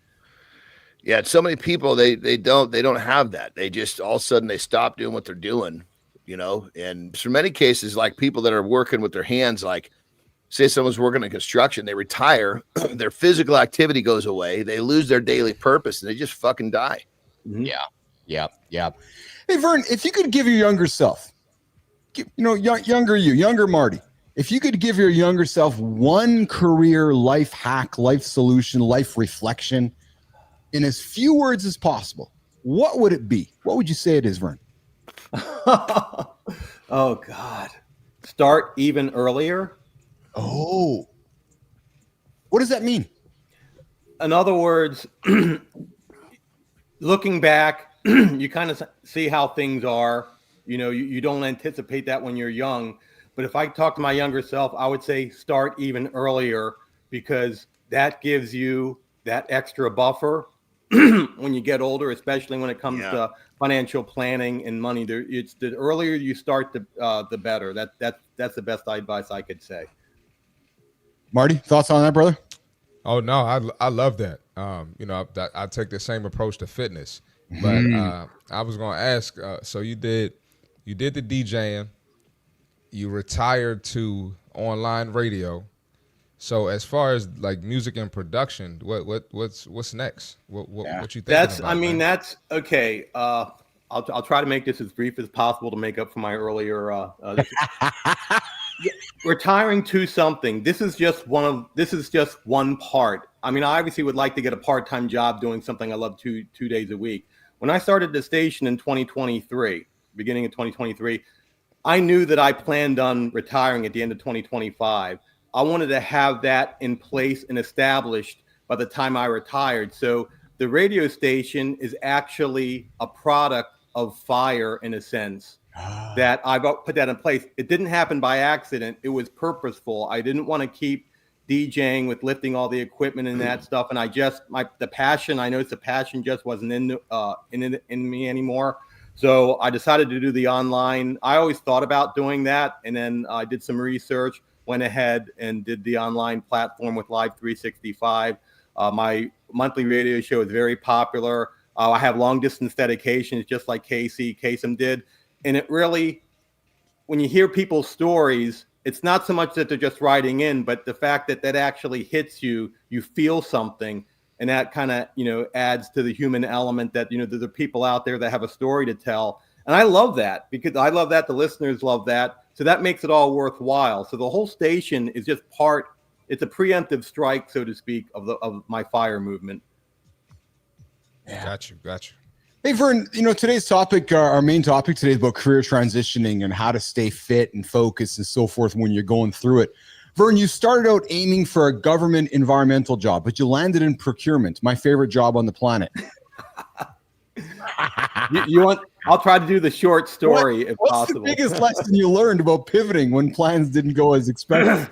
Yeah, so many people, they don't have that. They just all of a sudden they stop doing what they're doing, and for many cases, like people that are working with their hands, like say someone's working in construction, they retire, their physical activity goes away, they lose their daily purpose, and they just fucking die. Mm-hmm. Yeah. Hey, Vern, if you could give your younger self, younger Marty, if you could give your younger self one career life hack, life solution, life reflection in as few words as possible, what would it be? What would you say it is, Vern? Oh, God. Start even earlier. Oh, what does that mean? In other words, looking back, you kind of see how things are. You don't anticipate that when you're young. But if I talk to my younger self, I would say start even earlier, because that gives you that extra buffer when you get older, especially when it comes to financial planning and money. It's the earlier you start, the better. That's the best advice I could say. Marty, thoughts on that, brother? Oh no, I love that. I take the same approach to fitness, but I was going to ask. So you did the DJing, you retired to online radio. So as far as like music and production, what's next? What you think? That's okay. I'll try to make this as brief as possible to make up for my earlier. Retiring to something. This is just one part. I obviously would like to get a part-time job doing something I love 2 days a week. When I started the station in 2023, beginning of 2023, I knew that I planned on retiring at the end of 2025. I wanted to have that in place and established by the time I retired. So the radio station is actually a product of fire, in a sense, that I put that in place. It didn't happen by accident. It was purposeful. I didn't want to keep DJing with lifting all the equipment and that stuff. And I noticed the passion just wasn't in me anymore. So I decided to do the online. I always thought about doing that. And then I did some research, went ahead and did the online platform with Live 365. My monthly radio show is very popular. I have long distance dedications, just like Kasem did. And it really, when you hear people's stories, it's not so much that they're just writing in, but the fact that that actually hits you, you feel something. And that kind of, adds to the human element that, there's people out there that have a story to tell. And I love that, because I love that. The listeners love that. So that makes it all worthwhile. So the whole station is just it's a preemptive strike, so to speak, of my fire movement. Yeah. Got you. Hey, Vern, today's topic, our main topic today is about career transitioning and how to stay fit and focused and so forth when you're going through it. Vern, you started out aiming for a government environmental job, but you landed in procurement, my favorite job on the planet. you want? I'll try to do the short story if what's possible. What's the biggest lesson you learned about pivoting when plans didn't go as expected?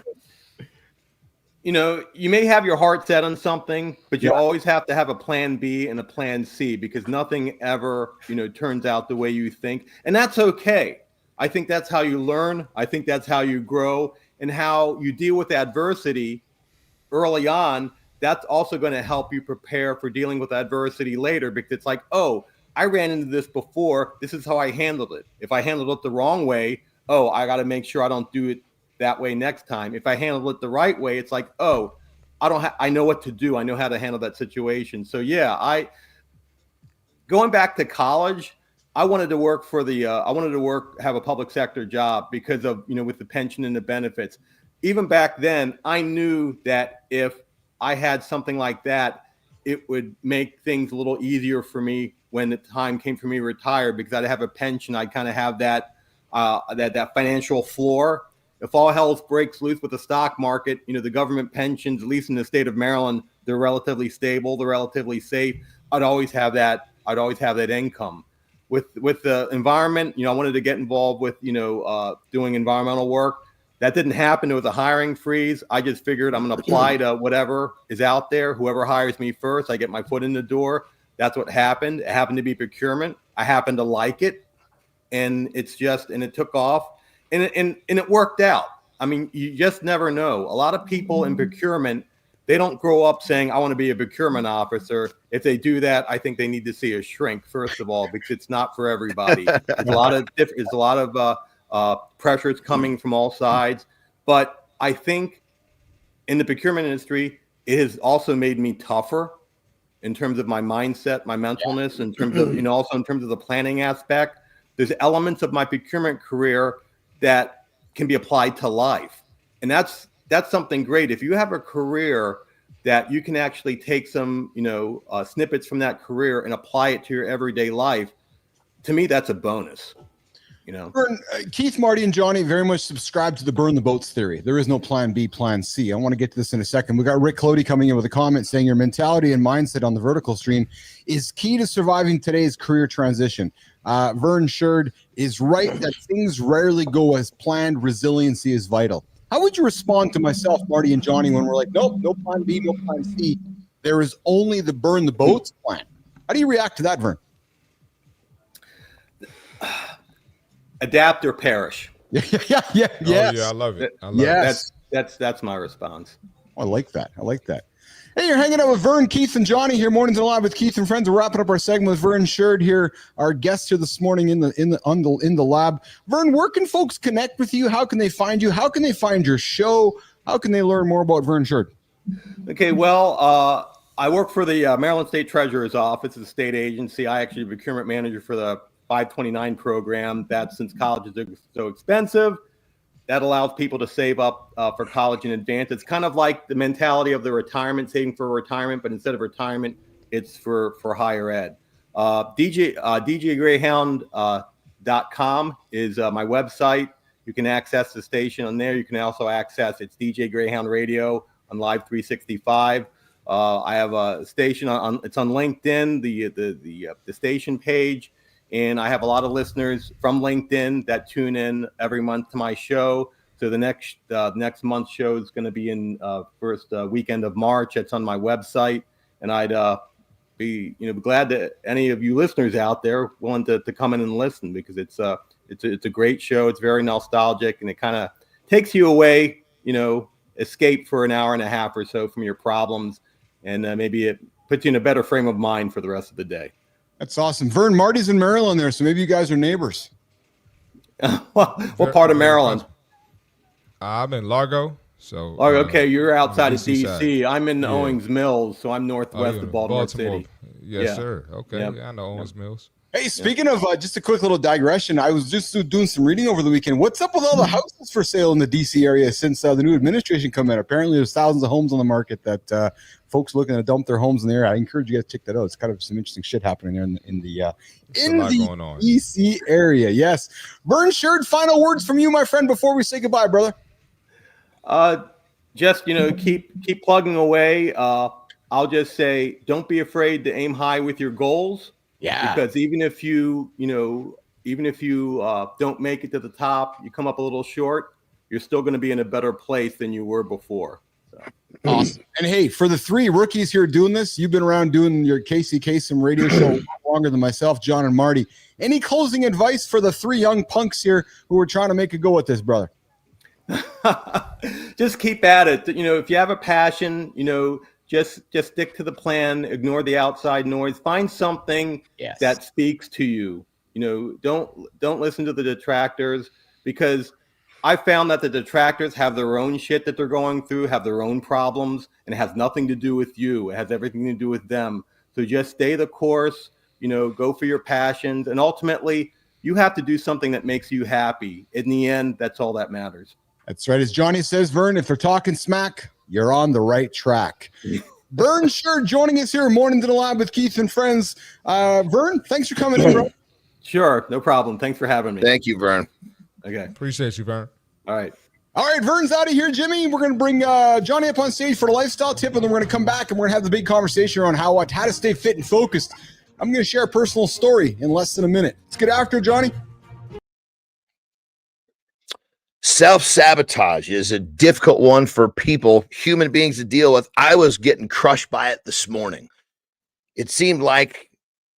You may have your heart set on something, but you always have to have a plan B and a plan C, because nothing ever, turns out the way you think. And that's okay. I think that's how you learn. I think that's how you grow, and how you deal with adversity early on. That's also going to help you prepare for dealing with adversity later, because it's like, oh, I ran into this before. This is how I handled it. If I handled it the wrong way, I got to make sure I don't do it that way next time. If I handle it the right way, it's like, I know what to do. I know how to handle that situation. So yeah, going back to college, I wanted to work have a public sector job because of, with the pension and the benefits. Even back then, I knew that if I had something like that, it would make things a little easier for me when the time came for me to retire, because I'd have a pension. I'd kind of have that financial floor. If all hell breaks loose with the stock market, the government pensions, at least in the state of Maryland, they're relatively stable, they're relatively safe. I'd always have that income. With the environment, I wanted to get involved with, doing environmental work. That didn't happen. There was a hiring freeze. I just figured I'm going to apply to whatever is out there. Whoever hires me first, I get my foot in the door. That's what happened. It happened to be procurement. I happened to like it, and it took off. And it worked out. I mean, you just never know. A lot of people in procurement, they don't grow up saying, I want to be a procurement officer. If they do that, I think they need to see a shrink, first of all, because it's not for everybody. There's a lot of pressures coming from all sides. But I think in the procurement industry, it has also made me tougher in terms of my mindset, my mentalness, in terms of, also in terms of the planning aspect. There's elements of my procurement career that can be applied to life. And that's something great. If you have a career that you can actually take some, snippets from that career and apply it to your everyday life, to me, that's a bonus. Vern, Keith, Marty, and Johnny very much subscribe to the burn the boats theory. There is no plan B, plan C. I want to get to this in a second. We got Rick Clody coming in with a comment saying your mentality and mindset on the vertical stream is key to surviving today's career transition. Vern Sherd is right that things rarely go as planned. Resiliency is vital. How would you respond to myself, Marty, and Johnny when we're like, nope, no plan B, no plan C. There is only the burn the boats plan. How do you react to that, Vern? Adapt or perish. Yes. Oh, yeah, I love it. That's my response. I like that. Hey, you're hanging out with Vern, Keith, and Johnny here. Mornings and Live with Keith and friends. We're wrapping up our segment with Vern Sherd here, our guest here this morning in the lab. Vern, where can folks connect with you? How can they find you? How can they find your show? How can they learn more about Vern Sherd? Okay, well, I work for the Maryland State Treasurer's Office, a state agency. I actually am procurement manager for the 529 program. That, since college is so expensive, that allows people to save up for college in advance. It's kind of like the mentality of the retirement, saving for retirement, but instead of retirement, it's for higher ed. DJGreyhound.com is my website. You can access the station on there. You can also access it's DJ Greyhound Radio on Live 365. I have a station it's on LinkedIn, the station page. And I have a lot of listeners from LinkedIn that tune in every month to my show. So the next month's show is going to be in first weekend of March. It's on my website, and I'd be glad that any of you listeners out there willing to come in and listen, because it's a great show. It's very nostalgic, and it kind of takes you away, escape for an hour and a half or so from your problems, and maybe it puts you in a better frame of mind for the rest of the day. That's awesome. Vern, Marty's in Maryland there, so maybe you guys are neighbors. What part of Maryland? I'm in Largo. So Okay, you're outside of DC DC. side. I'm in Yeah. Owings Mills, so I'm northwest yeah, of Baltimore City. Yes, Yeah. sir. Okay, Yep. yeah, I know Owens Mills. Hey, speaking of just a quick little digression, I was just doing some reading over the weekend. What's up with all the houses for sale in the DC area since the new administration come in? Apparently, there's thousands of homes on the market that folks looking to dump their homes in the area. I encourage you guys to check that out. It's kind of some interesting shit happening there in the going on. DC area. Yes, Vern Sherd, final words from you, my friend, before we say goodbye, brother. Just keep plugging away. I'll just say, don't be afraid to aim high with your goals. Yeah. Because even if you don't make it to the top, you come up a little short, you're still going to be in a better place than you were before. So. Awesome. And hey, for the three rookies here doing this, you've been around doing your Casey Kasem radio show longer than myself, John and Marty. Any closing advice for the three young punks here who are trying to make a go at this, brother? Just keep at it. If you have a passion, just stick to the plan, ignore the outside noise, find something that speaks to you. Don't listen to the detractors, because I found that the detractors have their own shit that they're going through, have their own problems, and it has nothing to do with you. It has everything to do with them. So just stay the course, go for your passions, and ultimately you have to do something that makes you happy. In the end, that's all that matters. That's right. As Johnny says, Vern, if they're talking smack, you're on the right track. Vern Sherd joining us here, Mornings in the Lab with Keith and friends. Vern, thanks for coming in, bro. Sure, no problem. Thanks for having me. Thank you, Vern. Okay. Appreciate you, Vern. All right. All right, Vern's out of here, Jimmy. We're going to bring Johnny up on stage for the lifestyle tip, and then we're going to come back and we're going to have the big conversation around how to stay fit and focused. I'm going to share a personal story in less than a minute. Let's get after it, Johnny. Self-sabotage is a difficult one for people, human beings, to deal with. I was getting crushed by it this morning. It seemed like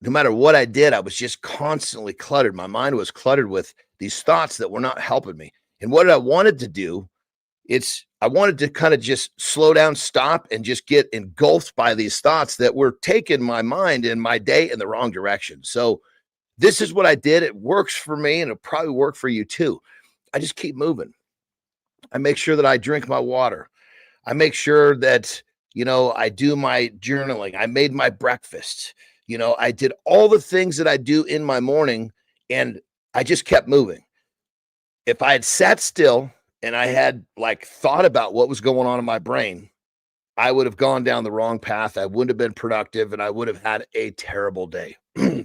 no matter what I did, I was just constantly cluttered. My mind was cluttered with these thoughts that were not helping me. And what I wanted to do, I wanted to kind of just slow down, stop, and just get engulfed by these thoughts that were taking my mind and my day in the wrong direction. So this is what I did. It works for me, and it'll probably work for you too. I just keep moving. I make sure that I drink my water. I make sure that, I do my journaling. I made my breakfast. I did all the things that I do in my morning, and I just kept moving. If I had sat still and I had thought about what was going on in my brain, I would have gone down the wrong path. I wouldn't have been productive, and I would have had a terrible day.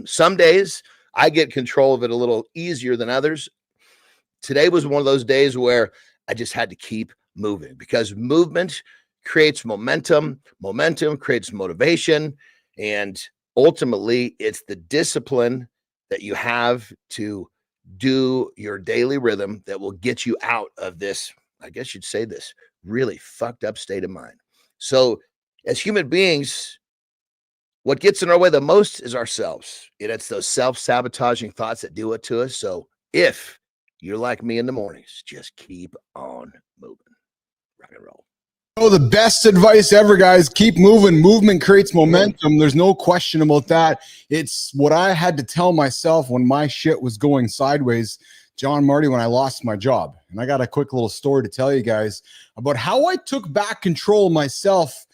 Some days I get control of it a little easier than others. Today was one of those days where I just had to keep moving, because movement creates momentum. Momentum creates motivation. And ultimately, it's the discipline that you have to do your daily rhythm that will get you out of this, I guess you'd say, this really fucked up state of mind. So as human beings, what gets in our way the most is ourselves. And it's those self-sabotaging thoughts that do it to us. So if you're like me in the mornings, just keep on moving. Rock and roll. Oh, the best advice ever, guys. Keep moving. Movement creates momentum. There's no question about that. It's what I had to tell myself when my shit was going sideways, John, Marty, when I lost my job. And I got a quick little story to tell you guys about how I took back control of myself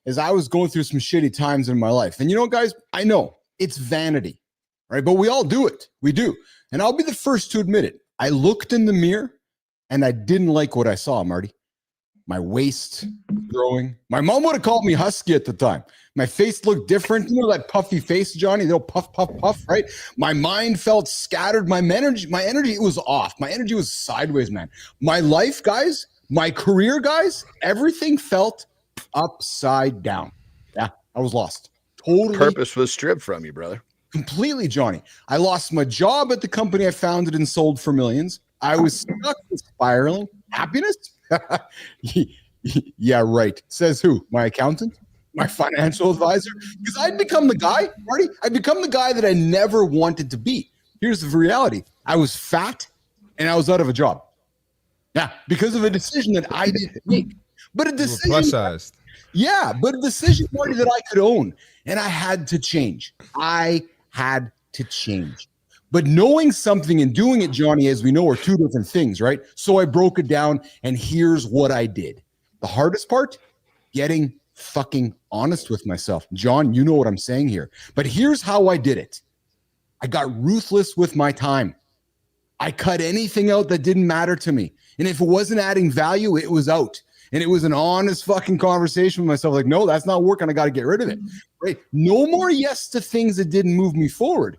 as I was going through some shitty times in my life. And guys, I know it's vanity, right? But we all do it. We do. And I'll be the first to admit it. I looked in the mirror and I didn't like what I saw, Marty. My waist growing. My mom would have called me husky at the time. My face looked different. That puffy face, Johnny, they'll puff, puff, puff, right? My mind felt scattered. My energy, it was off. My energy was sideways, man. My life, guys, my career, guys, everything felt upside down. Yeah, I was lost. Totally. Purpose was stripped from you, brother. Completely, Johnny. I lost my job at the company I founded and sold for millions. I was stuck with spiraling. Happiness? Yeah, right. Says who? My accountant? My financial advisor? Because I'd become the guy, Marty. I'd become the guy that I never wanted to be. Here's the reality. I was fat and I was out of a job. Yeah, because of a decision that I didn't make. But a decision. Plus sized. Yeah, but a decision, Marty, that I could own. And I had to change. I had to change. But knowing something and doing it, Johnny, as we know, are two different things, right? So I broke it down, and here's what I did. The hardest part, getting fucking honest with myself. John, you know what I'm saying here. But here's how I did it. I got ruthless with my time. I cut anything out that didn't matter to me. And if it wasn't adding value, it was out. And it was an honest fucking conversation with myself. Like, no, that's not working. I got to get rid of it. Right? No more yes to things that didn't move me forward.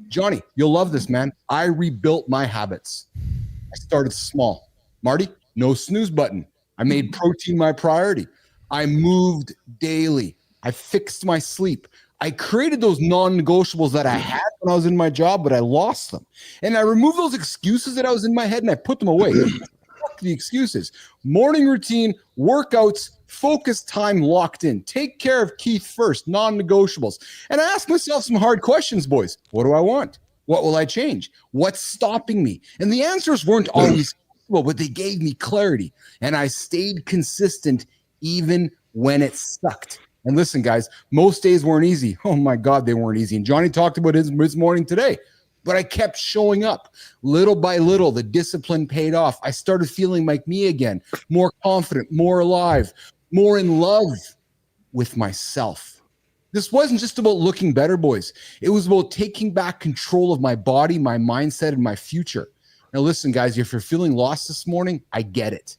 Johnny, you'll love this, man. I rebuilt my habits. I started small. Marty, no snooze button. I made protein my priority. I moved daily. I fixed my sleep. I created those non-negotiables that I had when I was in my job, but I lost them. And I removed those excuses that I was in my head and I put them away. Fuck the excuses. Morning routine, workouts, focus time locked in. Take care of Keith first, non-negotiables. And I asked myself some hard questions, boys. What do I want? What will I change? What's stopping me? And the answers weren't always possible, but they gave me clarity. And I stayed consistent even when it sucked. And listen, guys, most days weren't easy. Oh my God, they weren't easy. And Johnny talked about his morning today. But I kept showing up. Little by little, the discipline paid off. I started feeling like me again, more confident, more alive, more in love with myself. This wasn't just about looking better, boys. It was about taking back control of my body, my mindset, and my future. Now, listen, guys, if you're feeling lost this morning, I get it,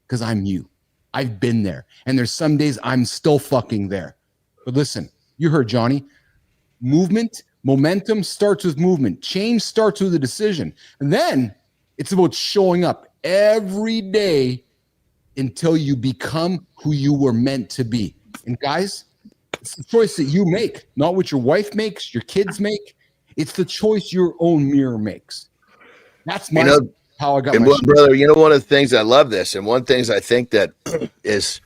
because I'm you. I've been there. And there's some days I'm still fucking there. But listen, you heard Johnny. Momentum starts with movement. Change starts with a decision. And then it's about showing up every day until you become who you were meant to be. And guys, it's the choice that you make, not what your wife makes, your kids make. It's the choice your own mirror makes. That's how I got my brother, one of the things I love this, and one of the things I think that is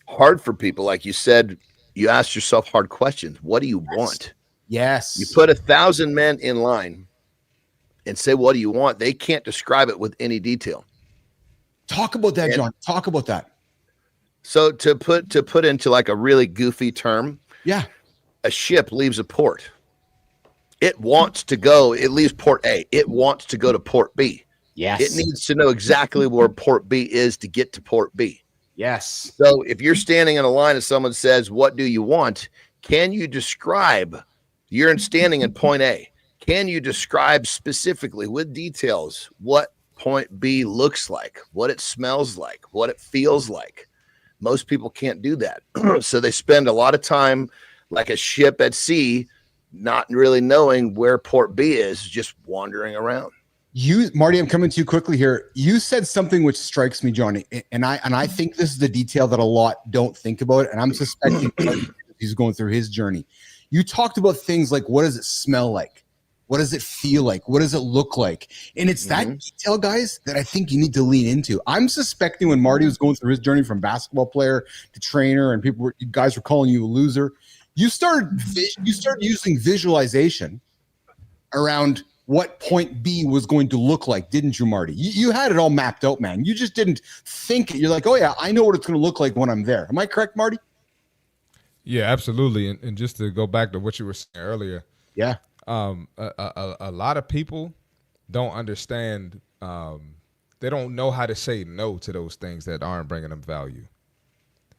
hard for people, like you said, you ask yourself hard questions. What do you want? Yes. You put 1,000 men in line and say, what do you want? They can't describe it with any detail. Talk about that, John. Talk about that. So to put into like a really goofy term, a ship leaves a port. It wants to go, it leaves port A. It wants to go to port B. Yes. It needs to know exactly where port B is to get to port B. Yes. So if you're standing in a line and someone says, what do you want? Can you describe? You're standing in point A. Can you describe specifically with details what point B looks like, what it smells like, what it feels like? Most people can't do that. So they spend a lot of time like a ship at sea, not really knowing where port B is, just wandering around. Marty, I'm coming to you quickly here. You said something which strikes me, Johnny, and I think this is the detail that a lot don't think about, and I'm suspecting he's going through his journey. You talked about things like, what does it smell like? What does it feel like? What does it look like? And it's that detail, guys, that I think you need to lean into. I'm suspecting when Marty was going through his journey from basketball player to trainer, and you guys were calling you a loser, you started using visualization around what point B was going to look like, didn't you, Marty? You had it all mapped out, man. You just didn't think it. You're like, oh yeah, I know what it's going to look like when I'm there. Am I correct, Marty? Yeah, absolutely. And just to go back to what you were saying earlier, a lot of people don't understand. They don't know how to say no to those things that aren't bringing them value.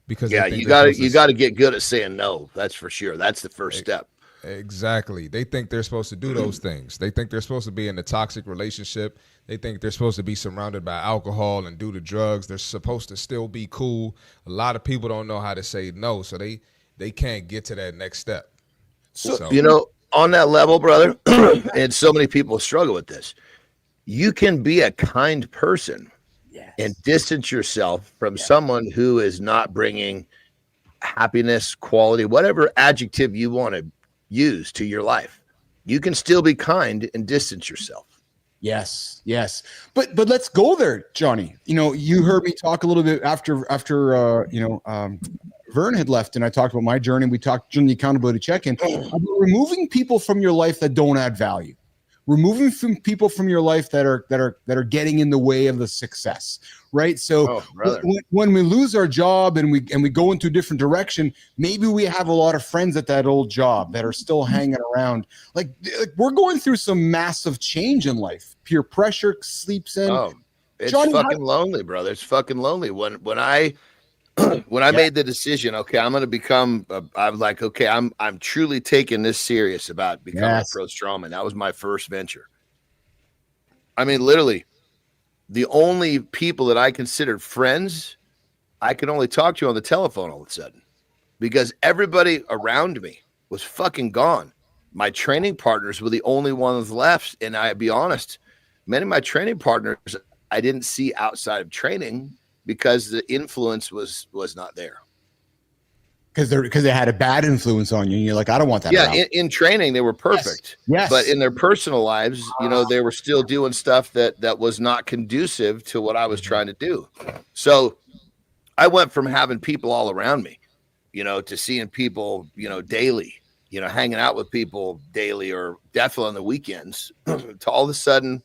Because you got to get good at saying no. That's for sure. That's the first step. Exactly. They think they're supposed to do those things. They think they're supposed to be in a toxic relationship. They think they're supposed to be surrounded by alcohol and do the drugs. They're supposed to still be cool. A lot of people don't know how to say no, so they can't get to that next step. So on that level, brother, and so many people struggle with this. You can be a kind person and distance yourself from someone who is not bringing happiness, quality, whatever adjective you want to use to your life. You can still be kind and distance yourself. Yes. But let's go there, Johnny. You heard me talk a little bit after Vern had left, and I talked about my journey. We talked during the accountability check-in about removing people from your life that don't add value. removing from people from your life that are getting in the way of the success, right? So when we lose our job and we go into a different direction, maybe we have a lot of friends at that old job that are still hanging around. Like we're going through some massive change in life. Peer pressure sleeps in. Oh, it's Johnny, fucking lonely, brother. It's fucking lonely. When I made the decision, okay, I'm going to become, I'm like, okay, I'm truly taking this serious about becoming a pro strongman. That was my first venture. I mean, literally, the only people that I considered friends, I could only talk to on the telephone all of a sudden because everybody around me was fucking gone. My training partners were the only ones left. And I'd be honest, many of my training partners I didn't see outside of training because the influence was not there. Because they had a bad influence on you, and you're like, I don't want that. Yeah, in training they were perfect. Yes. But in their personal lives, you know, they were still doing stuff that was not conducive to what I was trying to do. So I went from having people all around me, you know, to seeing people, you know, daily, you know, hanging out with people daily or definitely on the weekends, to all of a sudden,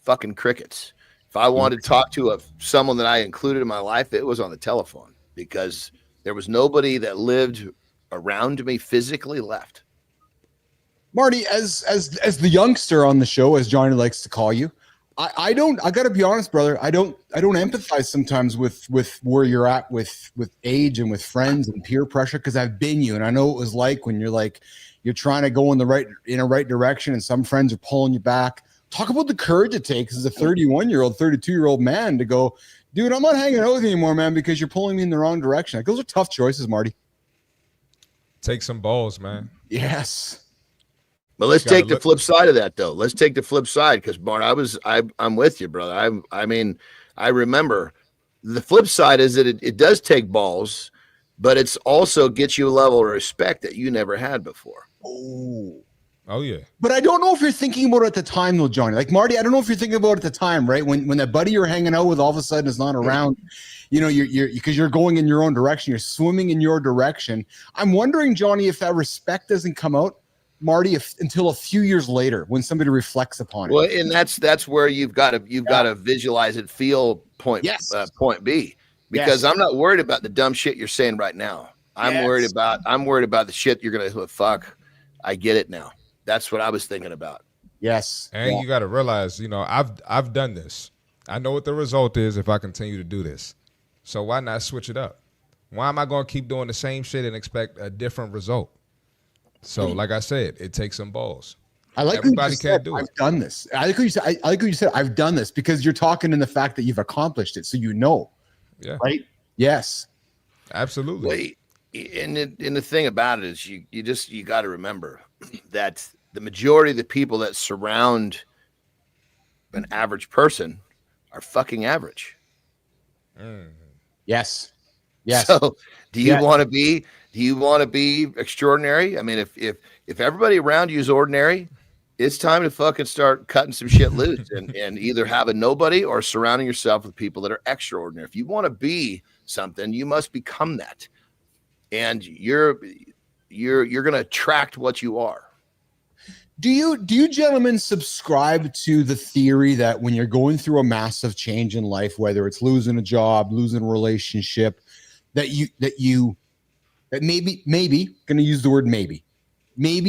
fucking crickets. If I wanted to talk to someone that I included in my life, it was on the telephone because there was nobody that lived around me physically left. Marty, as the youngster on the show, as Johnny likes to call you, I gotta be honest, brother. I don't empathize sometimes with where you're at with age and with friends and peer pressure because I've been you and I know what it was like when you're trying to go in a right direction and some friends are pulling you back. Talk about the courage it takes as a 31-year-old, 32-year-old man to go, dude, I'm not hanging out with you anymore, man, because you're pulling me in the wrong direction. Like, those are tough choices, Marty. Take some balls, man. Yes. But let's take the flip side of that, though. Let's take the flip side because, Marty, I'm with you, brother. I mean, I remember the flip side is that it does take balls, but it's also gets you a level of respect that you never had before. Oh yeah. But I don't know if you're thinking about it at the time though, Johnny. Like Marty, I don't know if you're thinking about it at the time, right? When that buddy you're hanging out with all of a sudden is not around, you know, you're because you're going in your own direction, you're swimming in your direction. I'm wondering, Johnny, if that respect doesn't come out, Marty, until a few years later when somebody reflects upon it. Well, and that's where you've got to visualize it, feel point B, because I'm not worried about the dumb shit you're saying right now. I'm worried about the shit you're gonna fuck. I get it now. That's what I was thinking about. Yes. And you got to realize, you know, I've done this. I know what the result is if I continue to do this. So why not switch it up? Why am I going to keep doing the same shit and expect a different result? So like I said, it takes some balls. I like everybody can't do it. I've done this. I like what you said. I like what you said. I've done this because you're talking in the fact that you've accomplished it. So you know. Yeah. Right? Yes. Absolutely. And the thing about it is you got to remember that the majority of the people that surround an average person are fucking average. Yes. Yes. So do you want to be extraordinary? I mean, if everybody around you is ordinary, it's time to fucking start cutting some shit loose and either have a nobody or surrounding yourself with people that are extraordinary. If you want to be something, you must become that. And you're going to attract what you are. Do you gentlemen subscribe to the theory that when you're going through a massive change in life, whether it's losing a job, losing a relationship, that maybe going to use the word maybe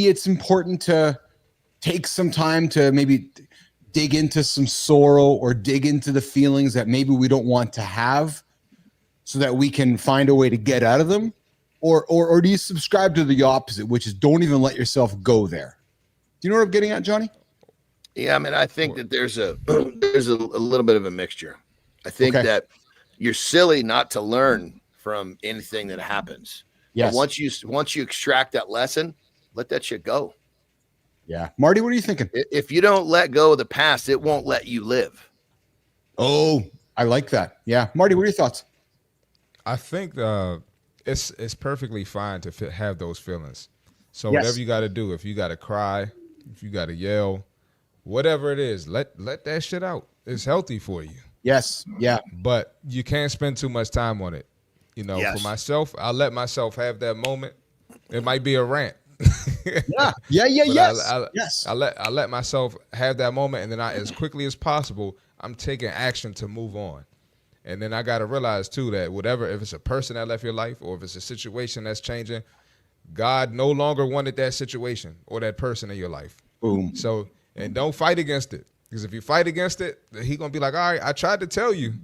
it's important to take some time to maybe dig into some sorrow or dig into the feelings that maybe we don't want to have so that we can find a way to get out of them? Or do you subscribe to the opposite, which is don't even let yourself go there? Do you know what I'm getting at, Johnny? Yeah, I mean, I think that there's a little bit of a mixture. I think that you're silly not to learn from anything that happens. Yes. But once you extract that lesson, let that shit go. Yeah. Marty, what are you thinking? If you don't let go of the past, it won't let you live. Oh, I like that. Yeah. Marty, what are your thoughts? I think it's perfectly fine to have those feelings. So whatever you got to do, if you got to cry, if you got to yell, whatever it is, let that shit out. It's healthy for you. Yes. Yeah. But you can't spend too much time on it. You know, for myself, I'll let myself have that moment. It might be a rant. Yes. I let myself have that moment, and then as quickly as possible, I'm taking action to move on. And then I got to realize too that if it's a person that left your life, or if it's a situation that's changing, God no longer wanted that situation or that person in your life. Boom. So, and don't fight against it, because if you fight against it, he gonna be like, all right, I tried to tell you.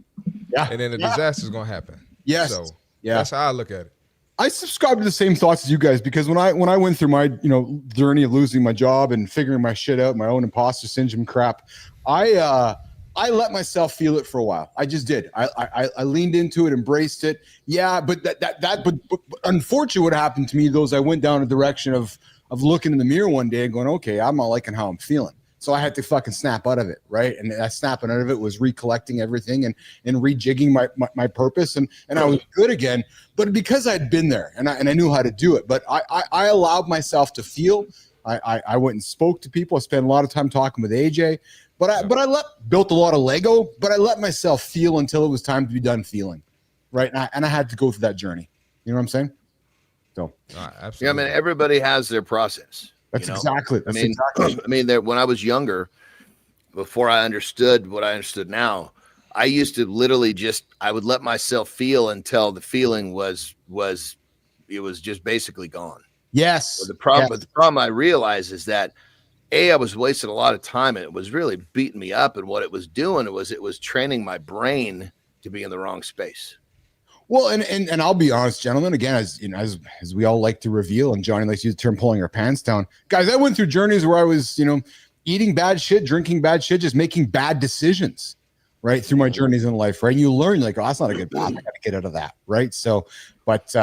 Yeah. And then the disaster's gonna happen. Yes. So that's how I look at it. I subscribe to the same thoughts as you guys, because when I went through my journey of losing my job and figuring my shit out, my own imposter syndrome crap, I let myself feel it for a while. I just did. I leaned into it, embraced it. Yeah, but but unfortunately, what happened to me I went down a direction of looking in the mirror one day and going, okay, I'm not liking how I'm feeling. So I had to fucking snap out of it, right? And that snapping out of it was recollecting everything and rejigging my purpose, and I was good again. But because I'd been there and I knew how to do it, but I allowed myself to feel. I went and spoke to people. I spent a lot of time talking with AJ, but I built a lot of Lego, but I let myself feel until it was time to be done feeling, right? And I had to go through that journey. You know what I'm saying? So absolutely. Yeah, I mean, everybody has their process. That's exactly. I mean, when I was younger, before I understood what I understood now, I used to literally I would let myself feel until the feeling was just basically gone. Yes. But the problem I realized is that I was wasting a lot of time, and it was really beating me up. And what it was doing was it was training my brain to be in the wrong space. Well, and I'll be honest, gentlemen, again, as we all like to reveal, and Johnny likes to use the term pulling our pants down. Guys, I went through journeys where I was, eating bad shit, drinking bad shit, just making bad decisions, right? Through my journeys in life, right? And you learn, like, oh, that's not a good path. I got to get out of that, right? So, but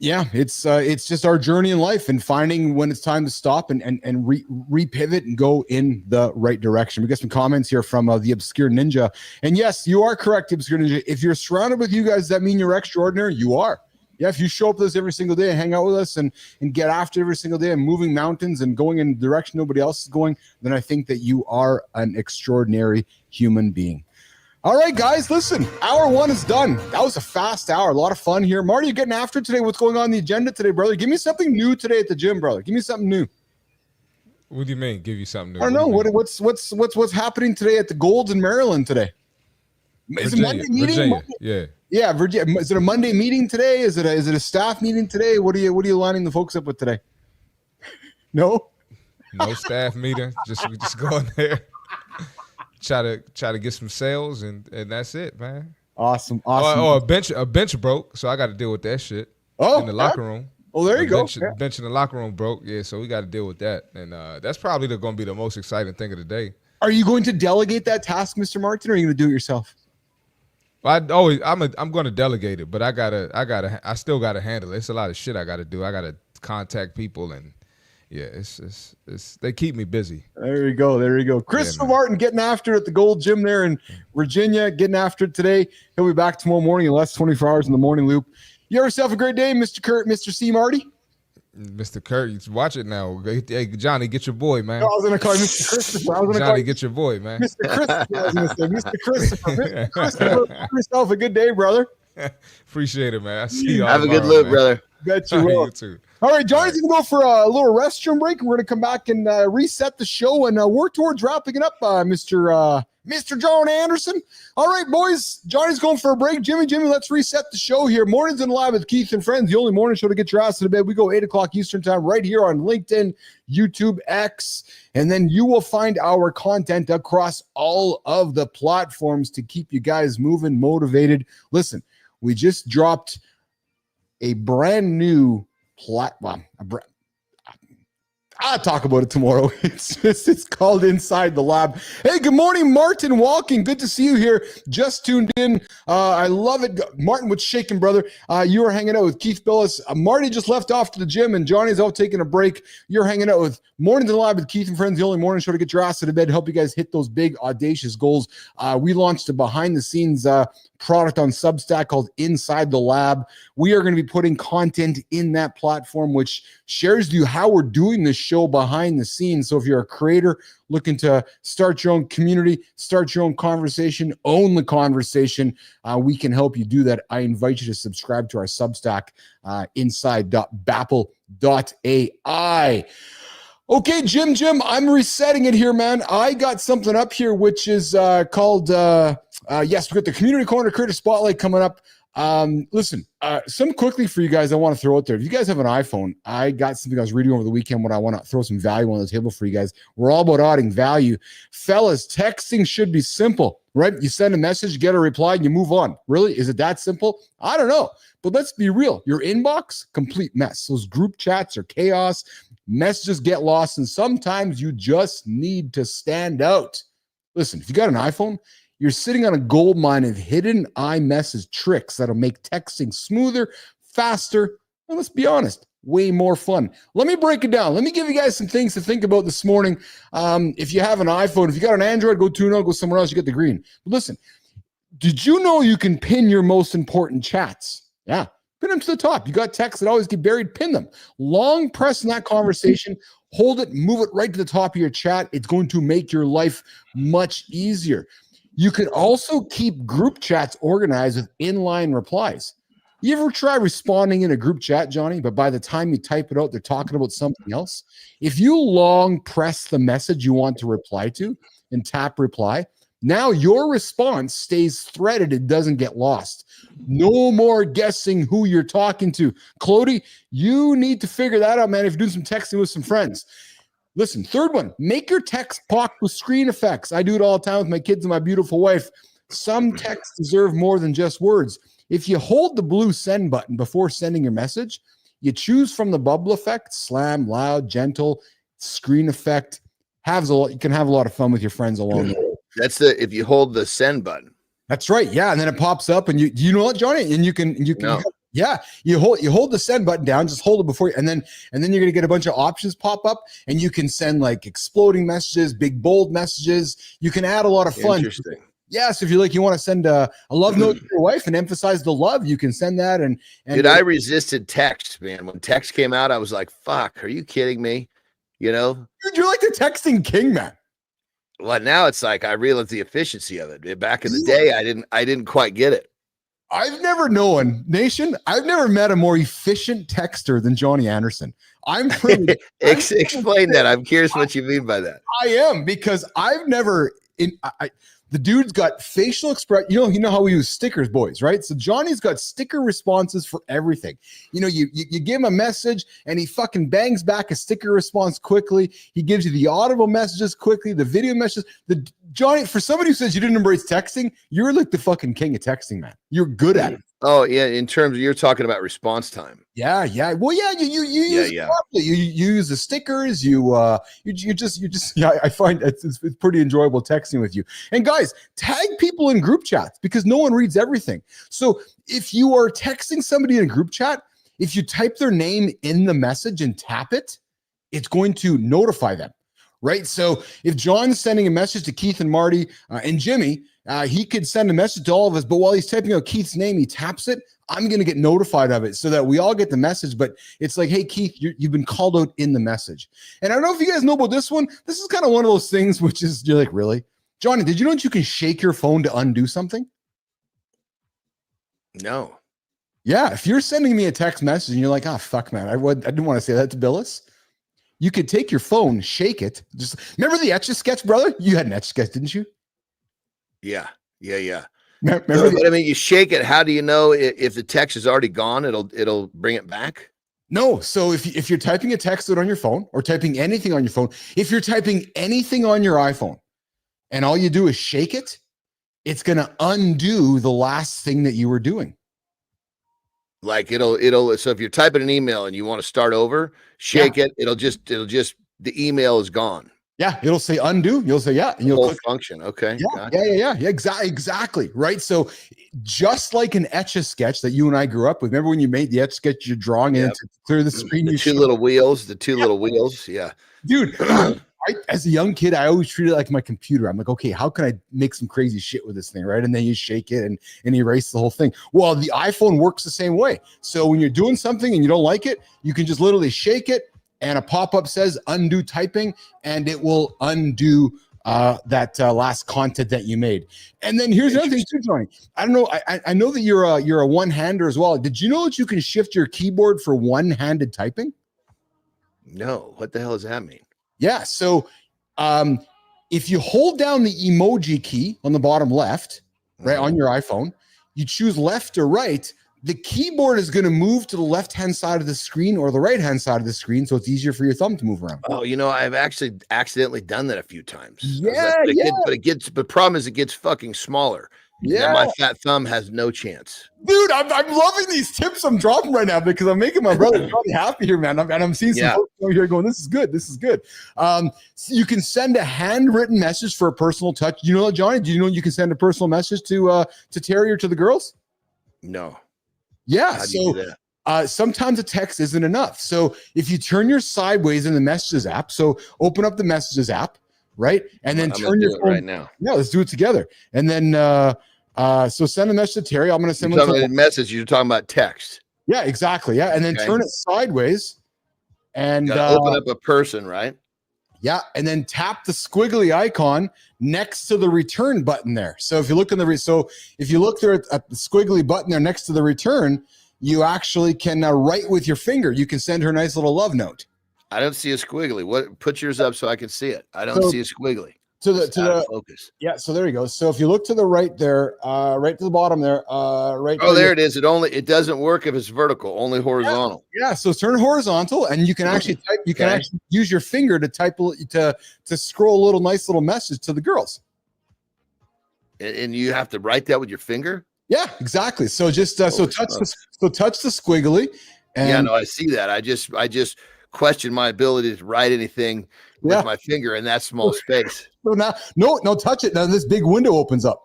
yeah, it's just our journey in life and finding when it's time to stop and repivot and go in the right direction. We got some comments here from the Obscure Ninja. And yes, you are correct, Obscure Ninja. If you're surrounded with you guys, does that mean you're extraordinary? You are. Yeah, if you show up with us every single day and hang out with us and get after every single day and moving mountains and going in the direction nobody else is going, then I think that you are an extraordinary human being. All right, guys, listen, hour one is done. That was a fast hour. A lot of fun here. Marty, you're getting after it today. What's going on in the agenda today, brother? Give me something new today at the gym, brother. Give me something new. What do you mean, give you something new? I don't know. What's happening today at the Golds in Maryland today? Is it Monday meeting? Virginia, yeah. Yeah, Virginia. Is it a Monday meeting today? Is it a staff meeting today? What are you lining the folks up with today? No staff meeting. We just go in there. Try to get some sales and that's it, man. Awesome. Oh, a bench broke, so I got to deal with that shit. In the locker room. Oh, there you go. Bench in the locker room broke, yeah. So we got to deal with that, and that's probably going to be the most exciting thing of the day. Are you going to delegate that task, Mr. Martin, or are you going to do it yourself? I'm going to delegate it, but I still got to handle it. It's a lot of shit I got to do. I got to contact people and. Yeah, it's they keep me busy. There you go. Christopher Martin getting after it at the Gold Gym there in Virginia, getting after it today. He'll be back tomorrow morning in less than 24 hours in the morning loop. You have yourself a great day, Mr. Kurt, Mr. C. Marty. Mr. Kurt, you watch it now. Hey, Johnny, get your boy, man. No, I was going to call you Mr. Christopher. Johnny, get your boy, man. Mr. Christopher, I was going to say. Mr. Christopher. Mr. Christopher, have yourself a good day, brother. Appreciate it, man. I see you. Have a good look, brother. Bet you will. You too. All right, Johnny's going to go for a little restroom break. We're going to come back and reset the show and work towards wrapping it up, Mr. John Anderson. All right, boys, Johnny's going for a break. Jimmy, let's reset the show here. Mornings in Live with Keith and Friends, the only morning show to get your ass to bed. We go 8 o'clock Eastern time right here on LinkedIn, YouTube, X, and then you will find our content across all of the platforms to keep you guys moving, motivated. Listen, we just dropped a brand new platform. I'll talk about it tomorrow. It's called Inside the Lab. Hey, good morning, Martin Walking. Good to see you here. Just tuned in. I love it. Martin, what's shaking, brother? You are hanging out with Keith Phillips. Marty just left off to the gym, and Johnny's out taking a break. You're hanging out with Mornings in Live with Keith and Friends, the only morning show to get your ass out of bed, help you guys hit those big, audacious goals. We launched a behind-the-scenes product on Substack called Inside the Lab. We are going to be putting content in that platform, which shares with you how we're doing this show show behind the scenes. So if you're a creator looking to start your own community, start your own conversation, own the conversation, we can help you do that. I invite you to subscribe to our Substack, inside.bapl.ai. Okay, Jim, I'm resetting it here, man. I got something up here, which is called, yes, we got the Community Corner Creator Spotlight coming up. Listen, some quickly for you guys I want to throw out there. If you guys have an iPhone, I got something I was reading over the weekend when I want to throw some value on the table for you guys. We're all about adding value. Fellas, texting should be simple, right? You send a message, get a reply, and you move on. Really? Is it that simple? I don't know. But let's be real. Your inbox, complete mess. Those group chats are chaos. Messages get lost, and sometimes you just need to stand out. Listen, if you got an iPhone, you're sitting on a gold mine of hidden iMessage tricks that'll make texting smoother, faster, and let's be honest, way more fun. Let me break it down. Let me give you guys some things to think about this morning. If you have an iPhone, if you got an Android, go tune out, go somewhere else, you get the green. But listen, did you know you can pin your most important chats? Yeah. Pin them to the top. You got texts that always get buried, pin them. Long press in that conversation, hold it, move it right to the top of your chat. It's going to make your life much easier. You can also keep group chats organized with inline replies. You ever try responding in a group chat, Johnny, but by the time you type it out, they're talking about something else? If you long press the message you want to reply to and tap reply, now your response stays threaded. It doesn't get lost. No more guessing who you're talking to. Clody, you need to figure that out, man, if you're doing some texting with some friends. Listen, third one, make your text pop with screen effects. I do it all the time with my kids and my beautiful wife. Some texts deserve more than just words. If you hold the blue send button before sending your message, you choose from the bubble effect, slam, loud, gentle, screen effect. You can have a lot of fun with your friends along the way. That's if you hold the send button. That's right. Yeah. And then it pops up and you know what, Johnny? And you can, yeah, you hold the send button down, just hold it before you, and then you're going to get a bunch of options pop up and you can send like exploding messages, big, bold messages. You can add a lot of fun. Interesting. Yeah. So if you want to send a love note to your wife and emphasize the love, you can send that. And dude, I resisted text, man. When text came out, I was like, fuck, are you kidding me? You know, dude, you're like the texting king, man. Well, now it's like I realize the efficiency of it. Back in the day, I didn't quite get it. I've never known, Nation, I've never met a more efficient texter than Johnny Anderson. I'm pretty explain that. I'm curious what you mean by that. I am, because I've never the dude's got facial expression. You know how we use stickers, boys, right? So Johnny's got sticker responses for everything. You know, you give him a message and he fucking bangs back a sticker response quickly. He gives you the audible messages quickly, the video messages. Johnny, for somebody who says you didn't embrace texting, you're like the fucking king of texting, man. You're good at it. Oh yeah, in terms of, you're talking about response time. Yeah. Well, yeah, you use it properly. You use the stickers. You just yeah. I find it's pretty enjoyable texting with you. And guys, tag people in group chats because no one reads everything. So if you are texting somebody in a group chat, if you type their name in the message and tap it, it's going to notify them. Right. So if John's sending a message to Keith and Marty and Jimmy, he could send a message to all of us. But while he's typing out Keith's name, he taps it. I'm going to get notified of it so that we all get the message. But it's like, hey, Keith, you've been called out in the message. And I don't know if you guys know about this one. This is kind of one of those things which is, you're like, really? Johnny, did you know that you can shake your phone to undo something? No. Yeah. If you're sending me a text message and you're like, oh, fuck, man, I didn't want to say that to Billis. You could take your phone, shake it. Just remember the Etch-a-Sketch, brother? You had an Etch-a-Sketch, didn't you? Yeah. Remember but I mean, you shake it. How do you know if the text is already gone? It'll bring it back. No. So if you're typing a text out on your phone or typing anything on your phone, if you're typing anything on your iPhone and all you do is shake it, it's going to undo the last thing that you were doing. Like it'll so if you're typing an email and you want to start over, shake it, it'll just the email is gone. Yeah, it'll say undo. You'll say and you'll click function. Okay. Yeah. Exactly. Right. So just like an Etch-a-Sketch that you and I grew up with. Remember when you made the Etch-a-Sketch, you're drawing it to clear the screen. The two little wheels. Yeah, dude. As a young kid, I always treated it like my computer. I'm like, okay, how can I make some crazy shit with this thing, right? And then you shake it and erase the whole thing. Well, the iPhone works the same way. So when you're doing something and you don't like it, you can just literally shake it, and a pop-up says undo typing, and it will undo that last content that you made. And then here's another thing too, Johnny. I don't know. I know that you're a one-hander as well. Did you know that you can shift your keyboard for one-handed typing? No. What the hell does that mean? Yeah. So if you hold down the emoji key on the bottom left, right on your iPhone, you choose left or right, the keyboard is going to move to the left-hand side of the screen or the right-hand side of the screen, so it's easier for your thumb to move around. Oh, I've actually accidentally done that a few times. Yeah, but the problem is it gets fucking smaller. Yeah, my fat thumb has no chance. Dude, I'm loving these tips I'm dropping right now because I'm making my brother really happy here, man. I'm seeing some folks over here going, this is good. So you can send a handwritten message for a personal touch. You know what, Johnny? Do you know you can send a personal message to Terry or to the girls? No. Yeah. How do you do that? Sometimes a text isn't enough. So if you turn your sideways in the Messages app, so open up the Messages app, right? And then turn your phone right now. Yeah, let's do it together. And then so send a message to Terry. I'm going to send a message. You're talking about text. Yeah, exactly. Yeah. And then turn it sideways and open up a person, right? Yeah. And then tap the squiggly icon next to the return button there. So if you look in if you look there at the squiggly button there next to the return, you actually can write with your finger. You can send her a nice little love note. I don't see a squiggly. Put yours up so I can see it. I don't see a squiggly. To the focus. Yeah, so there you go. So if you look to the right there, right to the bottom there, right. Oh, there it is. It doesn't work if it's vertical, only horizontal. Yeah. So turn horizontal, and you can actually type. You can actually use your finger to type to scroll a nice little message to the girls. And you have to write that with your finger. Yeah, exactly. So just touch the squiggly. And I see that. I just question my ability to write anything with my finger in that small space. So now, no, touch it. Now this big window opens up.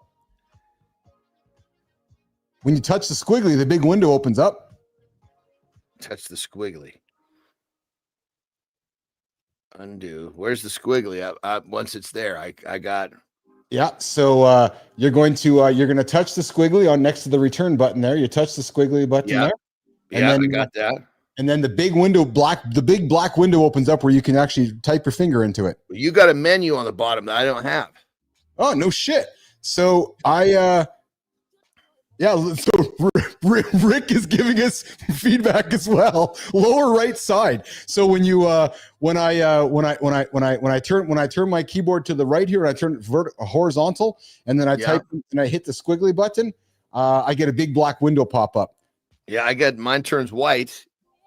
When you touch the squiggly, the big window opens up. Touch the squiggly. Undo. Where's the squiggly? Once it's there, I got. Yeah. So you're going to touch the squiggly on next to the return button there. You touch the squiggly button there. And then, I got that. And then the big black window opens up where you can actually type your finger into it. You got a menu on the bottom that I don't have. Oh, no shit. So so Rick is giving us feedback as well. Lower right side. So when you when I turn my keyboard to the right here, I turn it horizontal, and then I type and I hit the squiggly button, I get a big black window pop up. Yeah, mine turns white.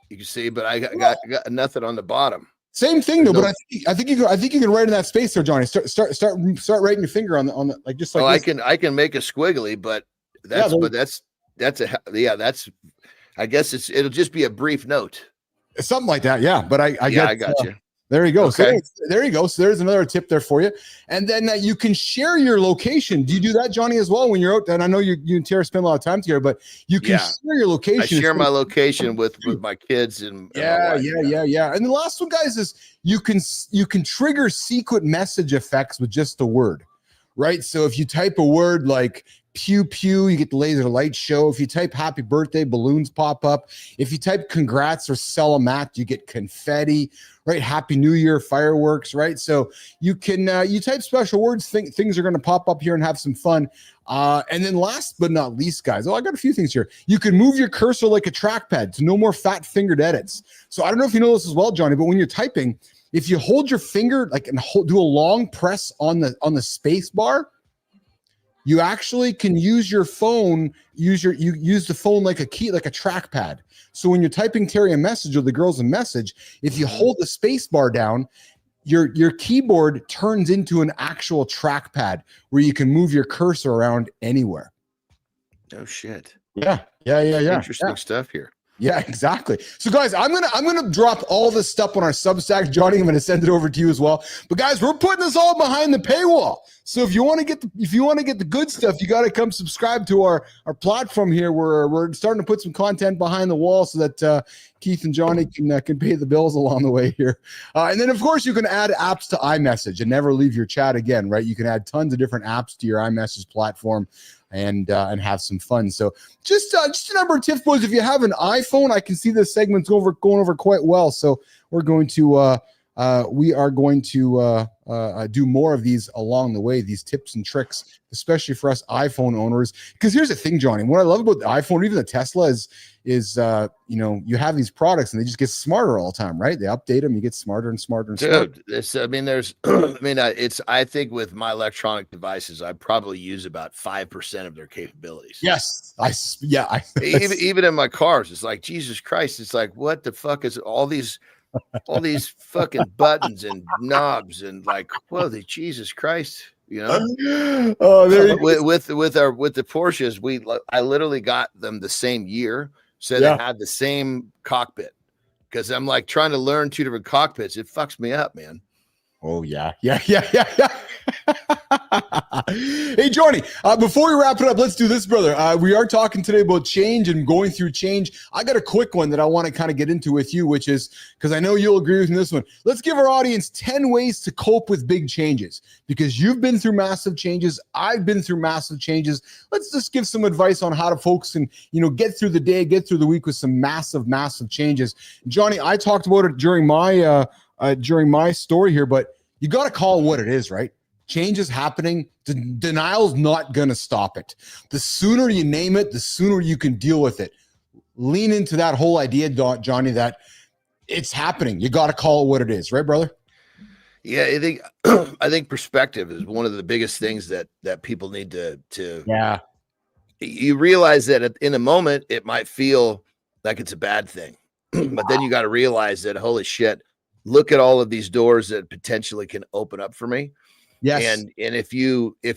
You can see, but I got nothing on the bottom. Same thing though, but I think you can write in that space there, Johnny. Start writing your finger on the like just like. Oh, I can make a squiggly, but that's I guess it'll just be a brief note. Something like that, yeah. But I got you. There you go. Okay. So there you go. So there's another tip there for you. And then you can share your location. Do you do that, Johnny, as well when you're out? And I know you and Tara spend a lot of time together, but you can share your location. I share my location with my kids and yeah. And the last one, guys, is you can trigger secret message effects with just the word, right? So if you type a word like pew pew, you get the laser light show. If you type happy birthday, balloons pop up. If you type congrats or sell a mat, you get confetti, right? Happy New Year, fireworks, right? So you can you type special words, things are going to pop up here and have some fun. And then last but not least, guys, I got a few things here. You can move your cursor like a trackpad, so no more fat fingered edits. So I don't know if you know this as well, Johnny, but when you're typing, if you hold your finger do a long press on the space bar, you actually can use your phone, use the phone like a key, like a trackpad. So when you're typing Terry a message or the girls a message, if you hold the space bar down, your keyboard turns into an actual trackpad where you can move your cursor around anywhere. Oh shit. Yeah. Interesting stuff here. Yeah, exactly. So guys, I'm gonna drop all this stuff on our Substack. Johnny, I'm gonna send it over to you as well. But guys, we're putting this all behind the paywall. So if you want to get the good stuff, you got to come subscribe to our platform here. We're starting to put some content behind the wall so that Keith and Johnny can pay the bills along the way here. And then of course you can add apps to iMessage and never leave your chat again, right? You can add tons of different apps to your iMessage platform. and have some fun. So just a number of tips, boys. If you have an iPhone, I can see this segment's going over quite well. So we're going to do more of these along the way, these tips and tricks, especially for us iPhone owners. Because here's the thing, Johnny, what I love about the iPhone, even the Tesla, is you have these products and they just get smarter all the time, right? They update them, you get smarter and smarter and smarter. I think with my electronic devices, I probably use about 5% of their capabilities. Yes. Even in my cars, it's like, Jesus Christ, it's like, what the fuck is all these fucking buttons and knobs and like, well, Jesus Christ, with the Porsches, I literally got them the same year, so they had the same cockpit, because I'm like trying to learn two different cockpits. It fucks me up, man. Oh yeah. Hey, Johnny, before we wrap it up, let's do this, brother. We are talking today about change and going through change. I got a quick one that I want to kind of get into with you, which is, because I know you'll agree with me this one. Let's give our audience 10 ways to cope with big changes, because you've been through massive changes. I've been through massive changes. Let's just give some advice on how to focus and, get through the day, get through the week with some massive changes. Johnny, I talked about it during my story here, but you got to call it what it is, right? Change is happening. Denial's not going to stop it. The sooner you name it, the sooner you can deal with it. Lean into that whole idea, Johnny, that it's happening. You got to call it what it is, right, brother? Yeah, I think perspective is one of the biggest things that people need to. Yeah. You realize that in a moment it might feel like it's a bad thing, but then you got to realize that, holy shit, look at all of these doors that potentially can open up for me. Yes. And if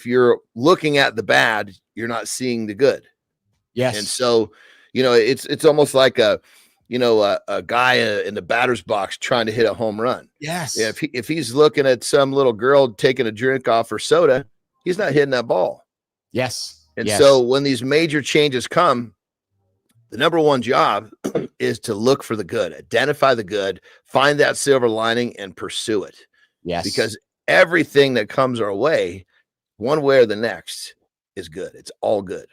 you're looking at the bad, you're not seeing the good. Yes. And so, it's almost like a guy in the batter's box trying to hit a home run. Yes. If he's looking at some little girl taking a drink off her soda, he's not hitting that ball. Yes. And so when these major changes come, the number one job is to look for the good, identify the good, find that silver lining, and pursue it. Yes. Because everything that comes our way, one way or the next, is good. It's all good.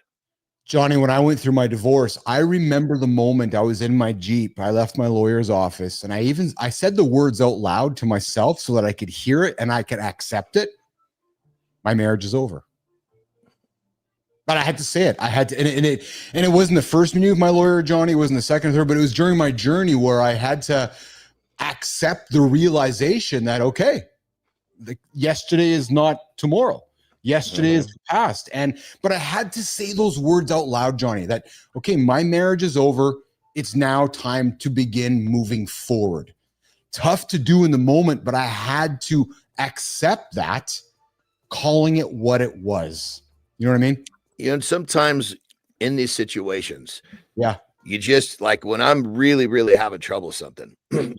Johnny, when I went through my divorce, I remember the moment I was in my Jeep. I left my lawyer's office, and I said the words out loud to myself so that I could hear it and I could accept it. My marriage is over. But I had to say it. I had to, and it wasn't the first meeting with my lawyer, Johnny. It wasn't the second or third, but it was during my journey where I had to accept the realization that, okay, yesterday is not tomorrow. Yesterday is the past. But I had to say those words out loud, Johnny, that, okay, my marriage is over. It's now time to begin moving forward. Tough to do in the moment, but I had to accept that, calling it what it was. You know what I mean? And sometimes in these situations, you just, like, when I'm really, really having trouble with something,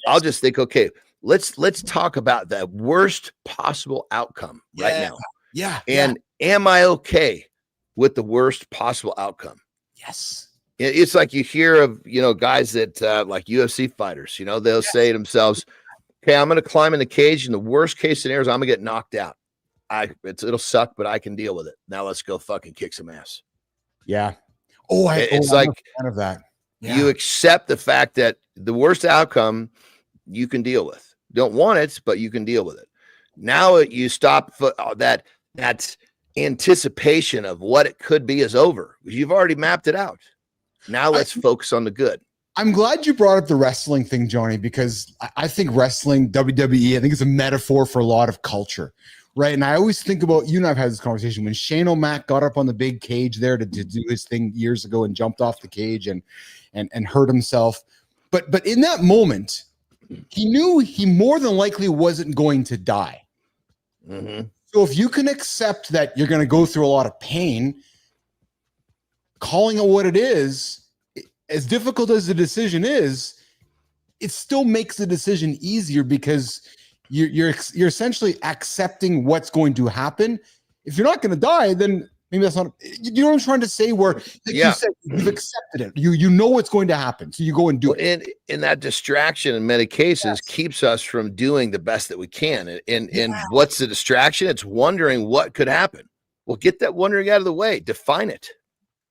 I'll just think, okay, let's talk about the worst possible outcome right now. Yeah. And am I okay with the worst possible outcome? Yes. It's like you hear of, guys that like UFC fighters, they'll say to themselves, okay, I'm going to climb in the cage, and the worst case scenario is I'm going to get knocked out. It'll suck, but I can deal with it. Now let's go fucking kick some ass. Yeah. It's I'm like a fan of that. Yeah. You accept the fact that the worst outcome you can deal with. Don't want it, but you can deal with it. Now you stop that anticipation of what it could be is over. You've already mapped it out. Now let's focus on the good. I'm glad you brought up the wrestling thing, Johnny, because I think wrestling, WWE, I think it's a metaphor for a lot of culture. Right. And I always think about, you and I've had this conversation, when Shane O'Mac got up on the big cage there to do his thing years ago and jumped off the cage and hurt himself. But in that moment, he knew he more than likely wasn't going to die. Mm-hmm. So if you can accept that you're going to go through a lot of pain, calling it what it is, as difficult as the decision is, it still makes the decision easier, because you're essentially accepting what's going to happen. If you're not going to die, then maybe that's not, you know what I'm trying to say, where you said, you've accepted it. You know what's going to happen, so you go and do it. And that distraction in many cases keeps us from doing the best that we can. And what's the distraction? It's wondering what could happen. Well, get that wondering out of the way. Define it.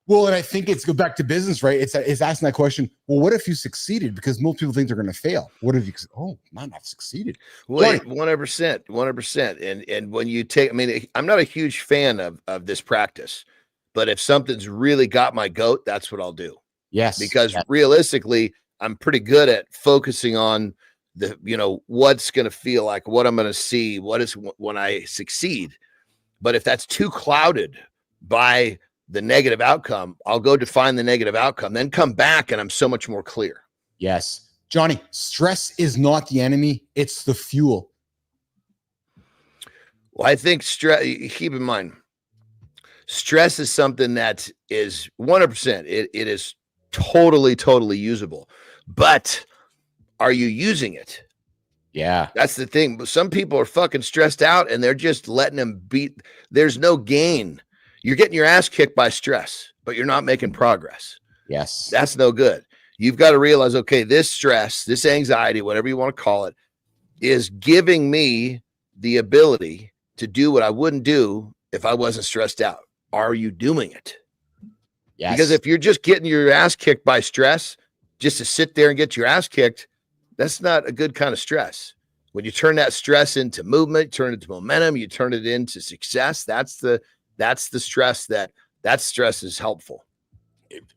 Well, and I think it's go back to business, right? It's asking that question. Well, what if you succeeded? Because most people think they're going to fail. What if you? Oh, man, I've succeeded. Wait, 100%. And when you take, I mean, I'm not a huge fan of this practice, but if something's really got my goat, that's what I'll do. Yes, because realistically, I'm pretty good at focusing on the, what's going to feel like, what I'm going to see, what is when I succeed. But if that's too clouded by the negative outcome, I'll go define the negative outcome, then come back and I'm so much more clear. Yes. Johnny, stress is not the enemy. It's the fuel. Well, I think stress, keep in mind, stress is something that is 100%. It is totally usable, but are you using it? Yeah. That's the thing. Some people are fucking stressed out and they're just letting them beat. There's no gain. You're getting your ass kicked by stress, but you're not making progress. Yes. That's no good. You've got to realize, okay, this stress, this anxiety, whatever you want to call it, is giving me the ability to do what I wouldn't do if I wasn't stressed out. Are you doing it? Yes. Because if you're just getting your ass kicked by stress, just to sit there and get your ass kicked, that's not a good kind of stress. When you turn that stress into movement, turn it to momentum, you turn it into success. That's the stress that stress is helpful.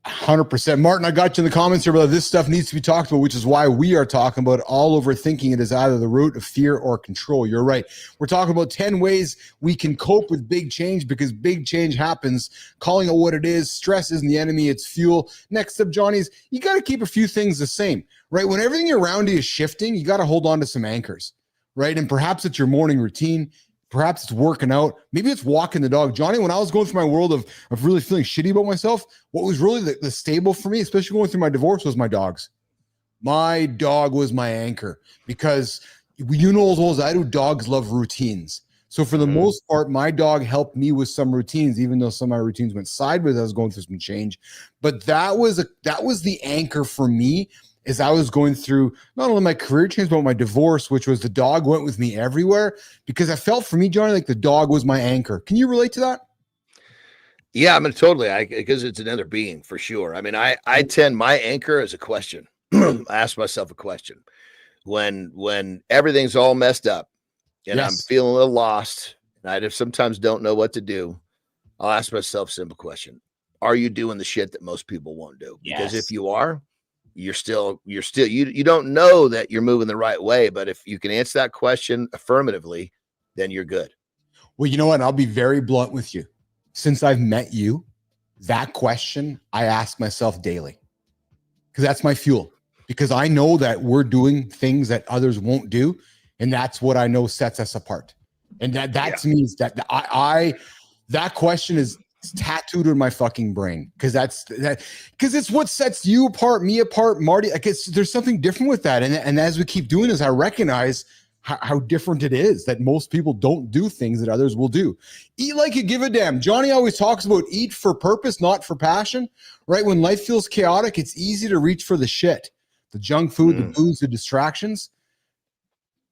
100%. Martin, I got you in the comments here, brother. This stuff needs to be talked about, which is why we are talking about all overthinking it is either the root of fear or control. You're right. We're talking about 10 ways we can cope with big change because big change happens. Calling it what it is. Stress isn't the enemy. It's fuel. Next up, Johnny's, you got to keep a few things the same, right? When everything around you is shifting, you got to hold on to some anchors, right? And perhaps it's your morning routine. Perhaps it's working out. Maybe it's walking the dog. Johnny, when I was going through my world of really feeling shitty about myself, what was really the stable for me, especially going through my divorce, was my dogs. My dog was my anchor because as well as I do, dogs love routines. So for the most part, my dog helped me with some routines, even though some of my routines went sideways. I was going through some change. But that was the anchor for me as I was going through not only my career change, but my divorce, which was the dog went with me everywhere because I felt for me, Johnny, like the dog was my anchor. Can you relate to that? Yeah, I mean, totally. Because it's another being for sure. I mean, I tend my anchor as a question. I ask myself a question when everything's all messed up and I'm feeling a little lost and I just sometimes don't know what to do. I'll ask myself a simple question. Are you doing the shit that most people won't do? Because if you are, you don't know that you're moving the right way, but if you can answer that question affirmatively, then you're good. Well, you know what? I'll be very blunt with you. Since I've met you, that question I ask myself daily because that's my fuel, because I know that we're doing things that others won't do. And that's what I know sets us apart. And that means that that question is tattooed in my fucking brain because it's what sets you apart, me apart, Marty. I guess there's something different with that. And as we keep doing this, I recognize how different it is that most people don't do things that others will do. Eat like you give a damn. Johnny always talks about eat for purpose, not for passion, right? When life feels chaotic, it's easy to reach for the shit, the junk food, the booze, the distractions.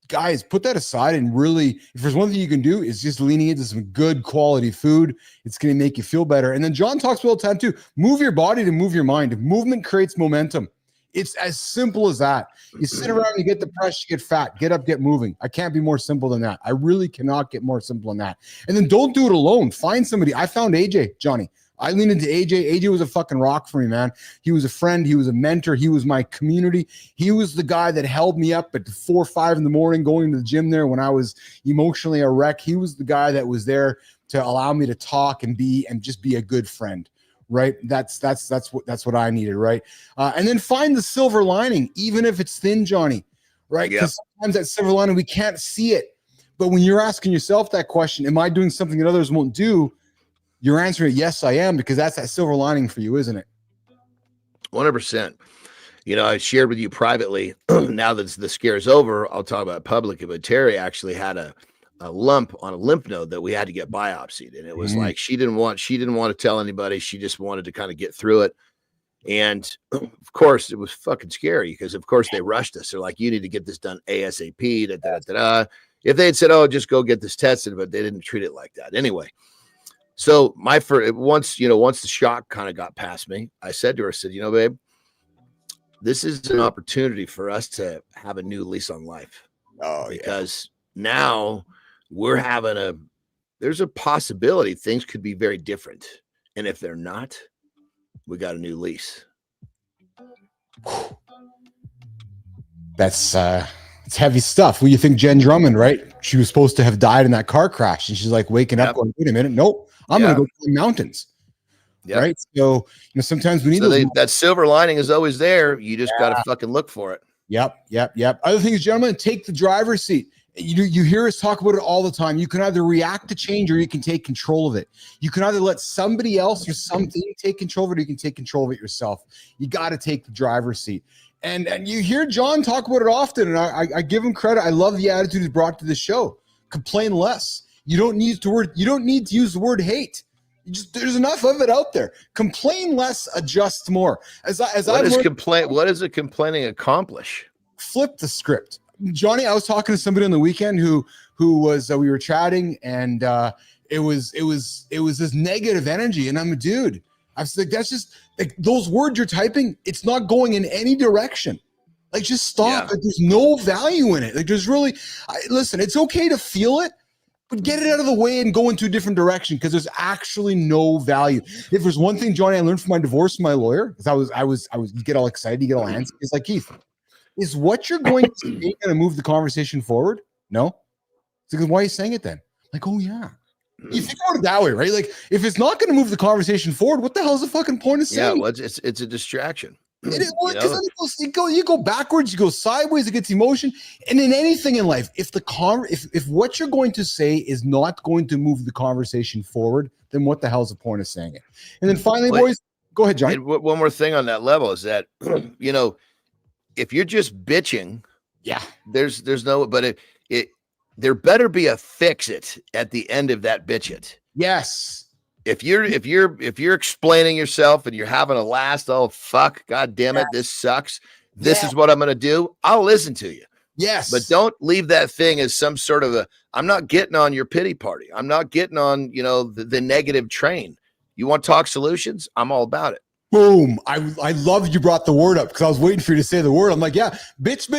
Guys, put that aside and really, if there's one thing you can do, is just leaning into some good quality food. It's going to make you feel better. And then John talks about all the time too. Move your body to move your mind. Movement creates momentum. It's as simple as that. You sit around, you get depressed, you get fat, get up, get moving. I can't be more simple than that. I really cannot get more simple than that. And then don't do it alone. Find somebody. I found AJ, Johnny. I leaned into AJ. AJ was a fucking rock for me, man. He was a friend. He was a mentor. He was my community. He was the guy that held me up at 4 or 5 in the morning going to the gym there when I was emotionally a wreck. He was the guy that was there to allow me to talk and just be a good friend. Right. That's what I needed. Right. And then find the silver lining, even if it's thin, Johnny. Right. Because sometimes that silver lining, we can't see it. But when you're asking yourself that question, am I doing something that others won't do? You're answering, yes, I am, because that's that silver lining for you, isn't it? 100%. I shared with you privately, now that the scare is over, I'll talk about it publicly, but Terry actually had a lump on a lymph node that we had to get biopsied. And it was like, she didn't want to tell anybody. She just wanted to kind of get through it. And of course it was fucking scary because of course they rushed us. They're like, you need to get this done ASAP. If they had said, oh, just go get this tested, but they didn't treat it like that. Anyway, So my first, once the shock kind of got past me, I said to her, I said, babe, this is an opportunity for us to have a new lease on life. Oh, because now there's a possibility things could be very different. And if they're not, we got a new lease. That's it's heavy stuff. Well, you think Jen Drummond, right? She was supposed to have died in that car crash, and she's like waking up going, wait a minute, nope, I'm gonna go climb mountains. Yep. Right. So sometimes we need that silver lining is always there. You just got to fucking look for it. Yep. Other things, gentlemen, take the driver's seat. You hear us talk about it all the time. You can either react to change or you can take control of it. You can either let somebody else or something take control of it, or you can take control of it yourself. You got to take the driver's seat. And you hear John talk about it often, and I give him credit. I love the attitude he's brought to the show. Complain less. You don't need to use the word hate. There's enough of it out there. Complain less, adjust more. What does a complaining accomplish? Flip the script. Johnny, I was talking to somebody on the weekend who was we were chatting, and it was this negative energy, and I'm a dude. I was like, that's just like those words you're typing. It's not going in any direction. Like, just stop. Yeah. Like, there's no value in it. Like, there's really listen. It's okay to feel it, but get it out of the way and go into a different direction, because there's actually no value. If there's one thing, Johnny, I learned from my divorce from my lawyer, because I was you get all excited, you get all handsy. It's like, Keith, is what you're going to say going to move the conversation forward? No. It's because, why are you saying it then? Like, oh yeah. You think about it that way, right? Like, if it's not going to move the conversation forward, what the hell is the fucking point of saying? Yeah, well, it's a distraction. It is, because you go backwards, you go sideways, it gets emotion. And in anything in life, if what you're going to say is not going to move the conversation forward, then what the hell is the point of saying it? And then finally, boys, go ahead, John. One more thing on that level is that, if you're just bitching, there's no, but there better be a fix it at the end of that bitch it. Yes. If you're explaining yourself and you're having a last, oh fuck, god damn it, this sucks. This is what I'm gonna do. I'll listen to you. Yes. But don't leave that thing as some sort of I'm not getting on your pity party. I'm not getting on, the negative train. You want to talk solutions? I'm all about it. Boom. I love you brought the word up, because I was waiting for you to say the word. I'm like, yeah, bitch.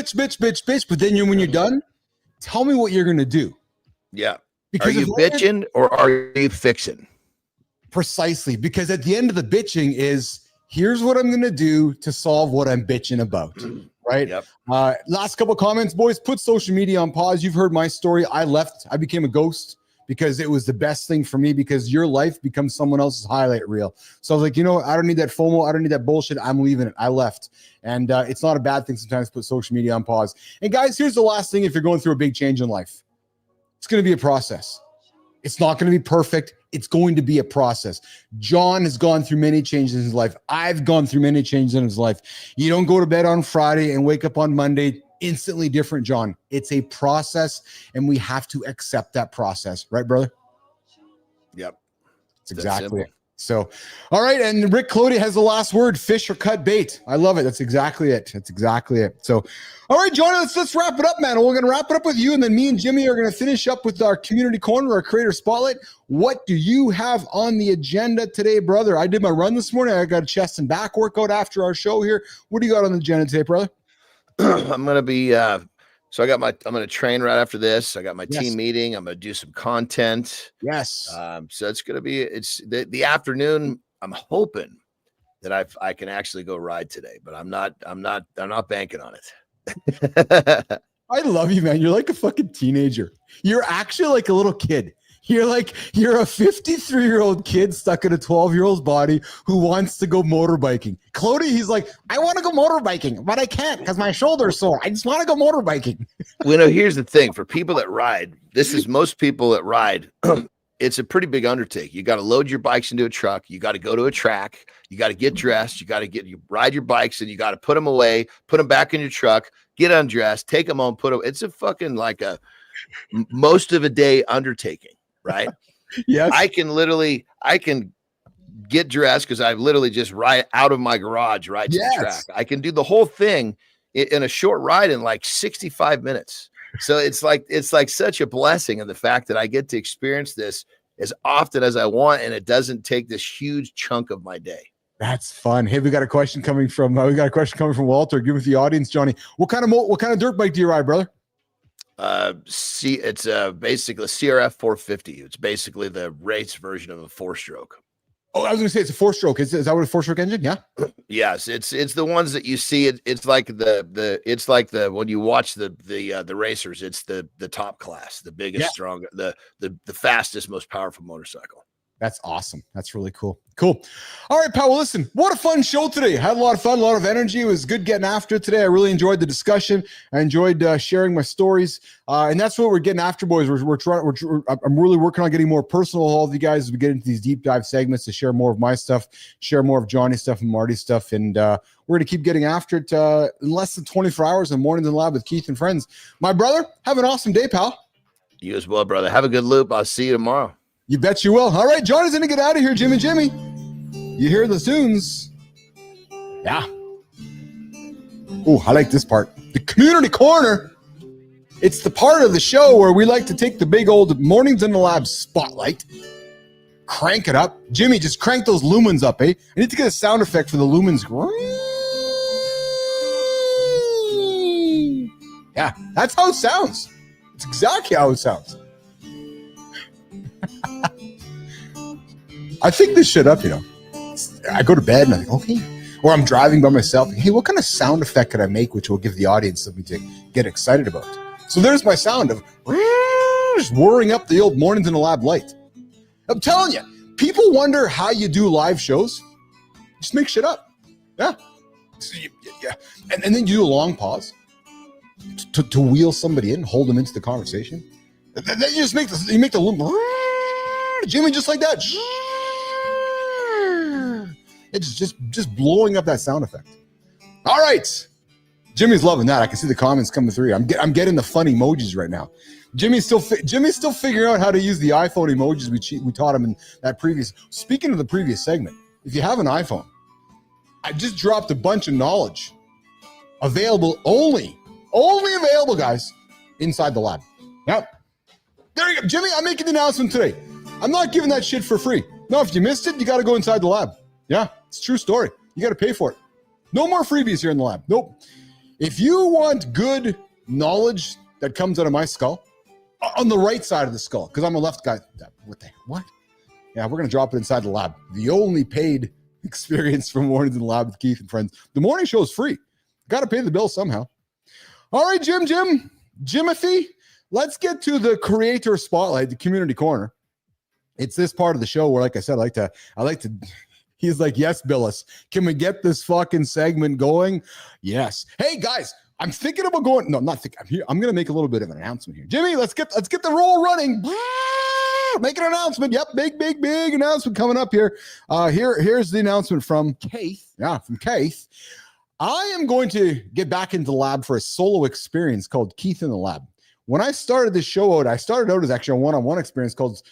But then when you're done, tell me what you're going to do. Yeah. Because are you bitching or are you fixing? Precisely. Because at the end of the bitching is, here's what I'm going to do to solve what I'm bitching about. Right. Yep. Last couple of comments, boys. Put social media on pause. You've heard my story. I became a ghost because it was the best thing for me, because your life becomes someone else's highlight reel. So I was like, I don't need that FOMO. I don't need that bullshit. I'm leaving it. I left. And it's not a bad thing sometimes to put social media on pause. And guys, here's the last thing. If you're going through a big change in life, it's going to be a process. It's not going to be perfect. It's going to be a process. John has gone through many changes in his life. I've gone through many changes in his life. You don't go to bed on Friday and wake up on Monday instantly different, John. It's a process, and we have to accept that process. Right, brother? Yep. That's exactly it. So, all right. And Rick Clody has the last word: fish or cut bait. I love it. That's exactly it. So, all right, Johnny, let's wrap it up, man. We're going to wrap it up with you. And then me and Jimmy are going to finish up with our community corner, our creator spotlight. What do you have on the agenda today, brother? I did my run this morning. I got a chest and back workout after our show here. What do you got on the agenda today, brother? I'm going to be, I'm going to train right after this. I got my team meeting. I'm going to do some content. Yes. So it's going to be, it's the afternoon. I'm hoping that I can actually go ride today, but I'm not banking on it. I love you, man. You're like a fucking teenager. You're actually like a little kid. You're a 53-year-old kid stuck in a 12-year-old's body who wants to go motorbiking. Clody, he's like, I want to go motorbiking, but I can't because my shoulder's sore. I just want to go motorbiking. Well, here's the thing. For people that ride, most people that ride, it's a pretty big undertaking. You got to load your bikes into a truck. You got to go to a track. You got to get dressed. You ride your bikes, and you got to put them away, put them back in your truck, get undressed, take them home, it's a fucking like a most of a day undertaking. Right. Yes. I can get dressed because I literally just ride out of my garage, right to the track. I can do the whole thing in a short ride in like 65 minutes. So it's like such a blessing, and the fact that I get to experience this as often as I want, and it doesn't take this huge chunk of my day. That's fun. Hey, we got a question coming from Walter. Give it the audience, Johnny. What kind of dirt bike do you ride, brother? It's basically a CRF 450. It's basically the race version of a 4-stroke. Oh, I was gonna say it's a 4-stroke. Is that what a 4-stroke engine? Yeah. Yes, it's the ones that you see. It's like the when you watch the racers. It's the top class, the biggest, strongest, the fastest, most powerful motorcycle. That's awesome. That's really cool. Cool. All right, pal. Well, listen, what a fun show today. Had a lot of fun, a lot of energy. It was good getting after it today. I really enjoyed the discussion. I enjoyed sharing my stories. And that's what we're getting after, boys. I'm really working on getting more personal with all of you guys as we get into these deep dive segments to share more of my stuff, share more of Johnny's stuff and Marty's stuff. And we're going to keep getting after it in less than 24 hours in Mornings in the Lab with Keith and friends. My brother, have an awesome day, pal. You as well, brother. Have a good loop. I'll see you tomorrow. You bet you will. All right, Johnny's going to get out of here, Jimmy. You hear the tunes. Yeah. Oh, I like this part. The community corner. It's the part of the show where we like to take the big old Mornings in the Lab spotlight, crank it up. Jimmy, just crank those lumens up, eh? I need to get a sound effect for the lumens. Yeah, that's how it sounds. It's exactly how it sounds. I think this shit up, I go to bed and I think, okay. Or I'm driving by myself. Hey, what kind of sound effect could I make which will give the audience something to get excited about? So there's my sound of just whirring up the old Mornings in the Lab light. I'm telling you, people wonder how you do live shows. Just make shit up. Yeah. Yeah. And then you do a long pause to wheel somebody in, hold them into the conversation. Then you just make the loom. Jimmy, just like that. It's just blowing up that sound effect. All right. Jimmy's loving that. I can see the comments coming through. I'm getting the fun emojis right now. Jimmy's still figuring out how to use the iPhone emojis we taught him in that previous. Speaking of the previous segment, if you have an iPhone, I just dropped a bunch of knowledge available only available, guys, inside the lab. Yep. There you go. Jimmy, I'm making the announcement today. I'm not giving that shit for free. No, if you missed it, you got to go inside the lab. Yeah, it's a true story. You got to pay for it. No more freebies here in the lab. Nope. If you want good knowledge that comes out of my skull, on the right side of the skull, because I'm a left guy. What? Yeah, we're going to drop it inside the lab. The only paid experience from Mornings in the Lab with Keith and friends. The morning show is free. Got to pay the bill somehow. All right, Jimothy, let's get to the creator spotlight, the community corner. It's this part of the show where, like I said, I like to. He's like, yes, Billis, can we get this fucking segment going? Yes. Hey guys, I'm thinking about going. No, not thinking. I'm going to make a little bit of an announcement here. Jimmy, let's get the roll running. Make an announcement. Yep, big announcement coming up here. Here's the announcement from Keith. Yeah, from Keith. I am going to get back into the lab for a solo experience called Keith in the Lab. When I started this show out, I started out as actually a one-on-one experience called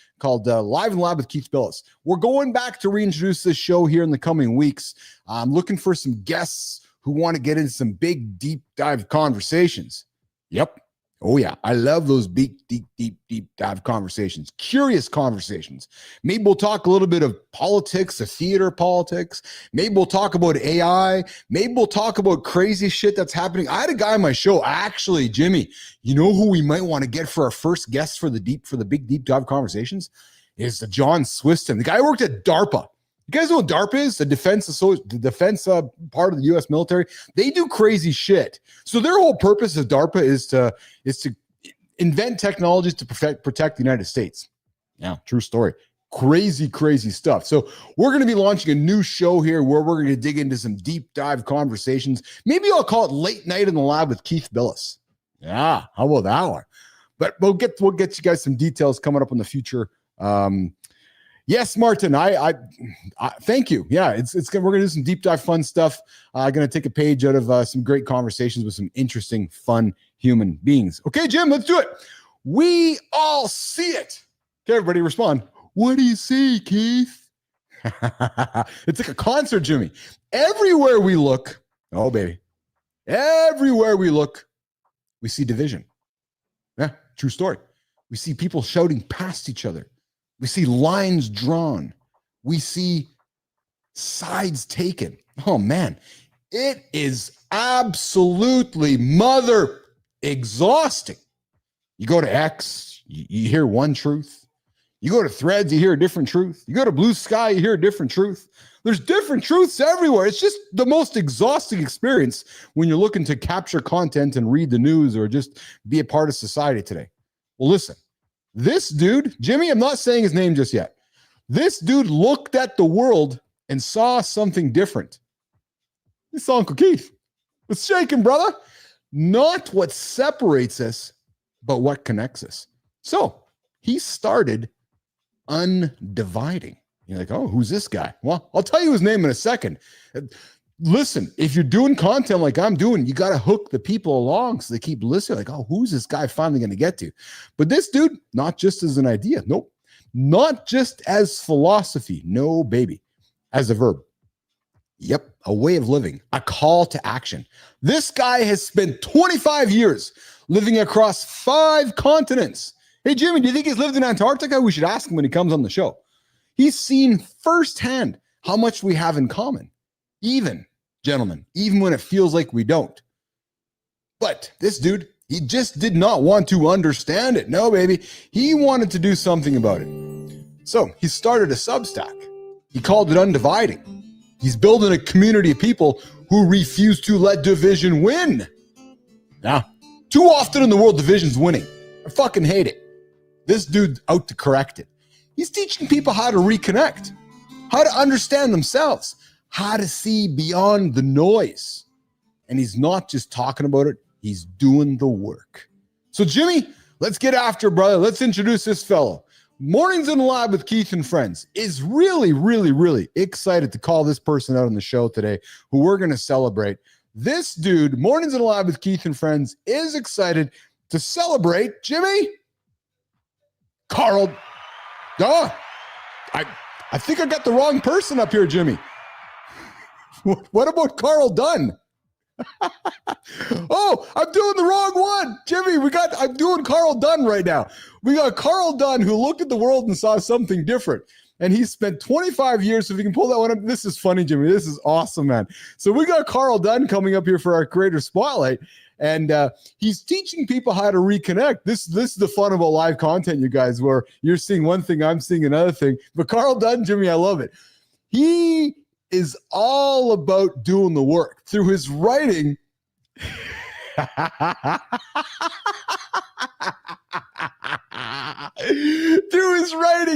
Live in the Lab with Keith Phillips. We're going back to reintroduce this show here in the coming weeks. I'm looking for some guests who want to get into some big, deep dive conversations. Yep. Oh, yeah. I love those big, deep dive conversations, curious conversations. Maybe we'll talk a little bit of politics, the theater politics. Maybe we'll talk about AI. Maybe we'll talk about crazy shit that's happening. I had a guy on my show, actually, Jimmy, you know who we might want to get for our first guest for the big, deep dive conversations is the John Swiston. The guy who worked at DARPA. You guys know what DARPA is? The defense part of the U.S. military. They do crazy shit. So their whole purpose of DARPA is to invent technologies to protect the United States. Yeah, true story. Crazy stuff. So we're going to be launching a new show here where we're going to dig into some deep dive conversations. Maybe I'll call it Late Night in the Lab with Keith Phillips. Yeah, how about that one? But we'll get you guys some details coming up in the future. Yes, Martin, I thank you. Yeah, we're gonna do some deep dive fun stuff. I'm gonna take a page out of some great conversations with some interesting, fun human beings. Okay, Jim, let's do it. We all see it. Okay, everybody respond. What do you see, Keith? It's like a concert, Jimmy. Everywhere we look, oh baby, everywhere we look, we see division. Yeah, true story. We see people shouting past each other. We see lines drawn. We see sides taken. Oh, man. It is absolutely mother exhausting. You go to X, you hear one truth. You go to Threads, you hear a different truth. You go to Blue Sky, you hear a different truth. There's different truths everywhere. It's just the most exhausting experience when you're looking to capture content and read the news or just be a part of society today. Well, listen, this dude, Jimmy, I'm not saying his name just yet. This dude looked at the world and saw something different. It's Uncle Keith. It's shaking, brother. Not what separates us, but what connects us. So he started undividing. You're like, oh, who's this guy? Well, I'll tell you his name in a second. Listen, if you're doing content like I'm doing, you got to hook the people along so they keep listening. Like, oh, who's this guy finally going to get to? But this dude, not just as an idea. Nope. Not just as philosophy. No, baby. As a verb. Yep. A way of living. A call to action. This guy has spent 25 years living across 5 continents. Hey, Jimmy, do you think he's lived in Antarctica? We should ask him when he comes on the show. He's seen firsthand how much we have in common. Even, gentlemen, even when it feels like we don't. But this dude, he just did not want to understand it. No, baby. He wanted to do something about it. So he started a Substack. He called it Undividing. He's building a community of people who refuse to let division win. Now, too often in the world, division's winning. I fucking hate it. This dude's out to correct it. He's teaching people how to reconnect, how to understand themselves, how to see beyond the noise. And he's not just talking about it, he's doing the work. So, Jimmy, let's get after it, brother. Let's introduce this fellow. Mornings in the Lab with Keith and Friends is really, really, really excited to call this person out on the show today, who we're going to celebrate. This dude, Mornings in the Lab with Keith and Friends, is excited to celebrate, Jimmy, Carl. I think I got the wrong person up here, Jimmy. What about Carl Dunn? Oh, I'm doing the wrong one. Jimmy, I'm doing Carl Dunn right now. We got Carl Dunn, who looked at the world and saw something different. And he spent 25 years. So if you can pull that one up, this is funny, Jimmy. This is awesome, man. So we got Carl Dunn coming up here for our Creator Spotlight. And he's teaching people how to reconnect. This is the fun about live content, you guys, where you're seeing one thing, I'm seeing another thing. But Carl Dunn, Jimmy, I love it. He is all about doing the work. Through his writing,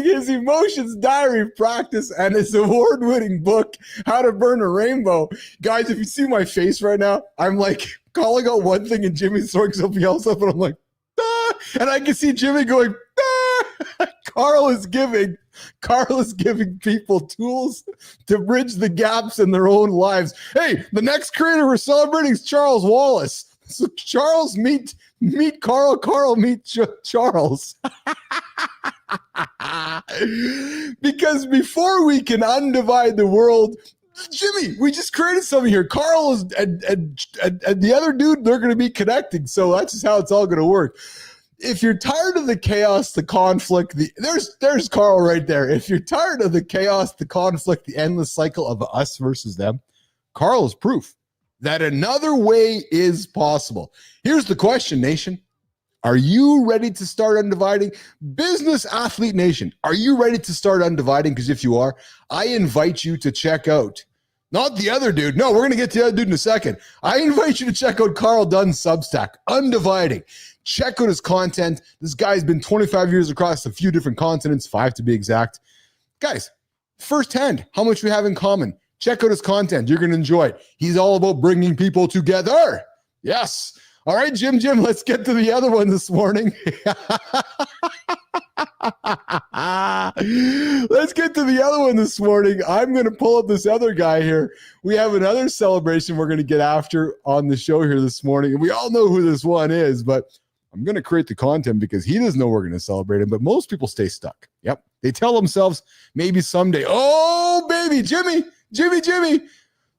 his emotions diary practice, and his award-winning book, How to Burn a Rainbow. Guys, if you see my face right now, I'm like calling out one thing and Jimmy's throwing something else up, and I'm like, ah! And I can see Jimmy going, ah! Carl is giving people tools to bridge the gaps in their own lives. Hey, the next creator we're celebrating is Charles Wallace. So Charles meet Carl, Carl meet Charles. Because before we can undivide the world, Jimmy, we just created something here. Carl is and the other dude, they're going to be connecting. So that's just how it's all going to work. If you're tired of the chaos, the conflict, there's Carl right there. If you're tired of the chaos, the conflict, the endless cycle of us versus them, Carl is proof that another way is possible. Here's the question, nation. Are you ready to start undividing? Business Athlete Nation, are you ready to start undividing? Because if you are, I invite you to check out, not the other dude. No, we're going to get to the other dude in a second. I invite you to check out Carl Dunn's Substack, Undividing. Check out his content. This guy's been 25 years across a few different continents, 5 to be exact. Guys, firsthand, how much we have in common. Check out his content. You're going to enjoy it. He's all about bringing people together. Yes. All right, Jim, let's get to the other one this morning. Let's get to the other one this morning. I'm going to pull up this other guy here. We have another celebration we're going to get after on the show here this morning. And we all know who this one is, but I'm going to create the content because he doesn't know we're going to celebrate him, but most people stay stuck. Yep. They tell themselves maybe someday, oh, baby, Jimmy.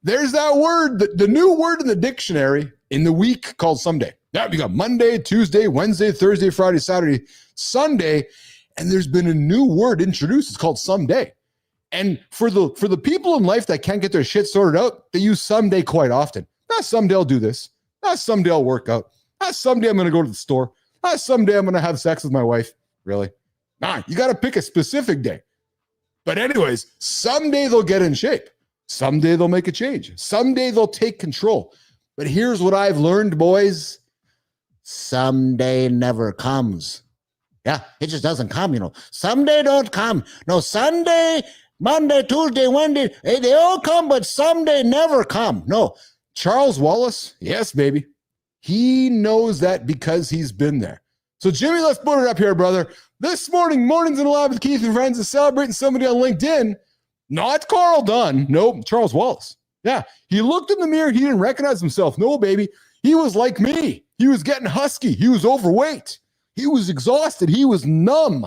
There's that word, the new word in the dictionary in the week called someday. Now you got Monday, Tuesday, Wednesday, Thursday, Friday, Saturday, Sunday. And there's been a new word introduced. It's called someday. And for the people in life that can't get their shit sorted out, they use someday quite often. Someday I'll do this. Someday I'll work out. Someday I'm going to go to the store. Someday I'm going to have sex with my wife. Really? You got to pick a specific day. But anyways, someday they'll get in shape. Someday they'll make a change. Someday they'll take control. But here's what I've learned, boys. Someday never comes. Yeah, it just doesn't come, you know. Someday don't come. No, Sunday, Monday, Tuesday, Wednesday, they all come, but someday never come. No, Charles Wallace, yes, baby. He knows that because he's been there. So, Jimmy, let's put it up here, brother. This morning, Mornings in the Lab with Keith and Friends is celebrating somebody on LinkedIn. Not Carl Dunn. Nope, Charles Wallace. Yeah, he looked in the mirror. He didn't recognize himself. No, baby. He was like me. He was getting husky. He was overweight. He was exhausted. He was numb.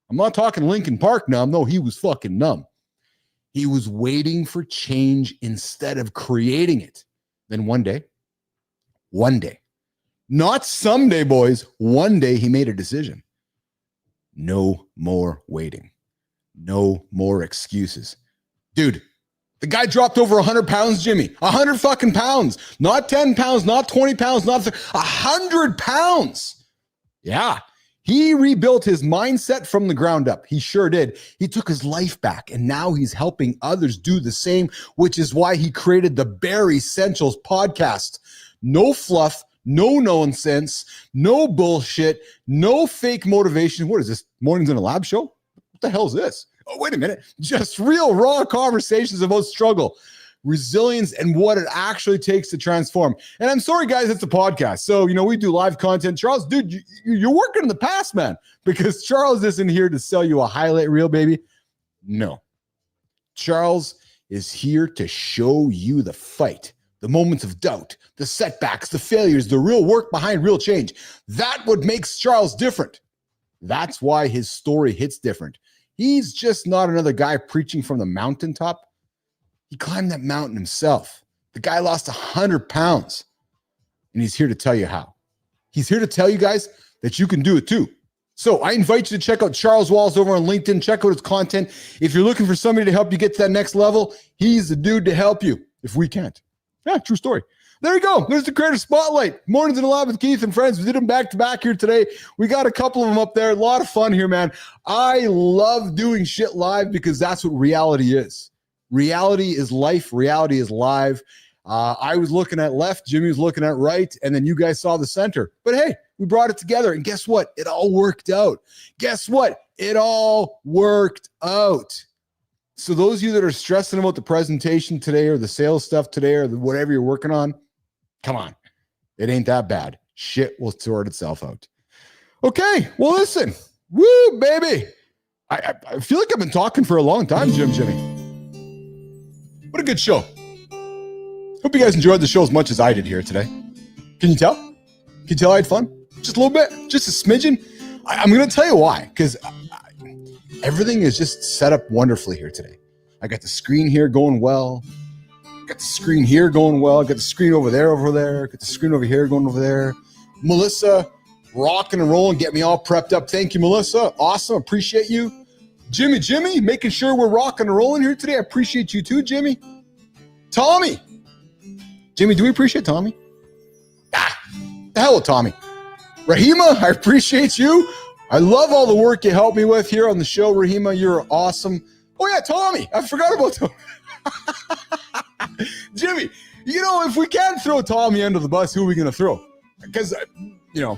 I'm not talking Linkin Park numb. No, he was fucking numb. He was waiting for change instead of creating it. Then one day, not someday, boys, one day he made a decision. No more waiting. No more excuses. Dude, the guy dropped over 100 pounds, Jimmy. 100 fucking pounds. Not 10 pounds, not 20 pounds, not 100 pounds. Yeah. He rebuilt his mindset from the ground up. He sure did. He took his life back, and now he's helping others do the same, which is why he created the Bare Essentials podcast. No fluff, no nonsense, no bullshit, no fake motivation. What is this, Mornings in a Lab show? What the hell is this? Oh, wait a minute. Just real raw conversations about struggle, resilience, and what it actually takes to transform. And I'm sorry, guys, it's a podcast. So, you know, we do live content. Charles, dude, you're working in the past, man, because Charles isn't here to sell you a highlight reel, baby. No. Charles is here to show you the fight, the moments of doubt, the setbacks, the failures, the real work behind real change. That's what makes Charles different. That's why his story hits different. He's just not another guy preaching from the mountaintop. He climbed that mountain himself. The guy lost 100 pounds, and he's here to tell you how. He's here to tell you guys that you can do it too. So I invite you to check out Charles Wallace over on LinkedIn. Check out his content. If you're looking for somebody to help you get to that next level, he's the dude to help you if we can't. Yeah, true story. There you go. There's the Creator Spotlight. Mornings in the Lab with Keith and Friends. We did them back to back here today. We got a couple of them up there. A lot of fun here, man. I love doing shit live because that's what reality is. Reality is life. Reality is live. I was looking at left. Jimmy was looking at right. And then you guys saw the center. But hey, we brought it together. And guess what? It all worked out. Guess what? It all worked out. So those of you that are stressing about the presentation today or the sales stuff today or whatever you're working on, come on. It ain't that bad. Shit will sort itself out. Okay. Well, listen. Woo, baby. I feel like I've been talking for a long time, Jimmy. What a good show. Hope you guys enjoyed the show as much as I did here today. Can you tell? Can you tell I had fun? Just a little bit? Just a smidgen? I'm going to tell you why. Because everything is just set up wonderfully here today. I got the screen here going well. Got the screen here going well. Got the screen over there. Got the screen over here going over there. Melissa, rocking and rolling, get me all prepped up. Thank you, Melissa. Awesome. Appreciate you. Jimmy, making sure we're rocking and rolling here today. I appreciate you too, Jimmy. Tommy. Jimmy, do we appreciate Tommy? The hell with Tommy. Rahima, I appreciate you. I love all the work you helped me with here on the show, Rahima. You're awesome. Oh, yeah, Tommy. I forgot about Tommy. Jimmy, you know, if we can't throw Tommy under the bus, who are we going to throw? Because, you know,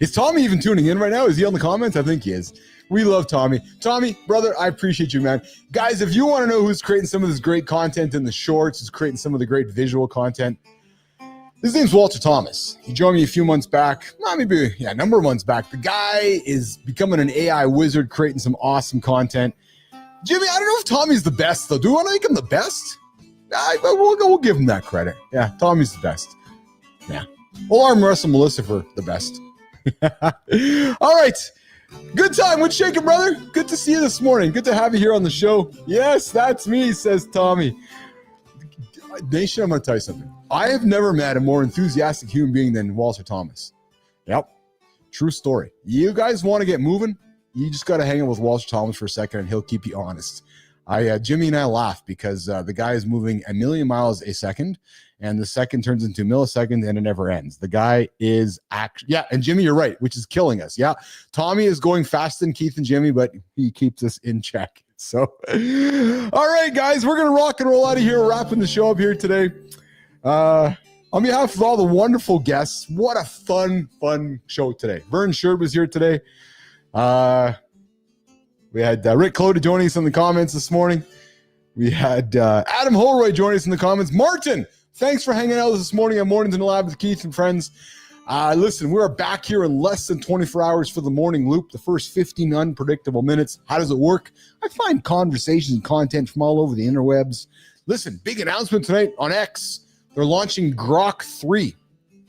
is Tommy even tuning in right now? Is he on the comments? I think he is. We love Tommy. Tommy, brother, I appreciate you, man. Guys, if you want to know who's creating some of this great content in the shorts, who's creating some of the great visual content, his name's Walter Thomas. He joined me a few months back, a number of months back. The guy is becoming an AI wizard, creating some awesome content. Jimmy, I don't know if Tommy's the best, though. Do we want to make him the best? We'll give him that credit. Yeah, Tommy's the best. Yeah. We'll arm wrestle Melissa for the best. All right. Good time. What's shaking, brother? Good to see you this morning. Good to have you here on the show. Yes, that's me, says Tommy. Nation, I'm going to tell you something. I have never met a more enthusiastic human being than Walter Thomas. Yep. True story. You guys want to get moving? You just got to hang out with Walter Thomas for a second, and he'll keep you honest. Jimmy and I laugh because the guy is moving 1 million miles a second, and the second turns into a millisecond, and it never ends. The guy is actually, yeah, and Jimmy, you're right, which is killing us. Yeah, Tommy is going faster than Keith and Jimmy, but he keeps us in check. So, all right, guys, we're going to rock and roll out of here. We're wrapping the show up here today. On behalf of all the wonderful guests, what a fun show today. Vern Sherd was here today. We had Rick Cloda joining us in the comments this morning. We had Adam Holroyd joining us in the comments. Martin, thanks for hanging out with us this morning on Mornings in the Lab with Keith and friends. Listen, we're back here in less than 24 hours for the morning loop, the first 15 unpredictable minutes. How does it work? I find conversations and content from all over the interwebs. Listen, big announcement tonight on X. They're launching Grok 3.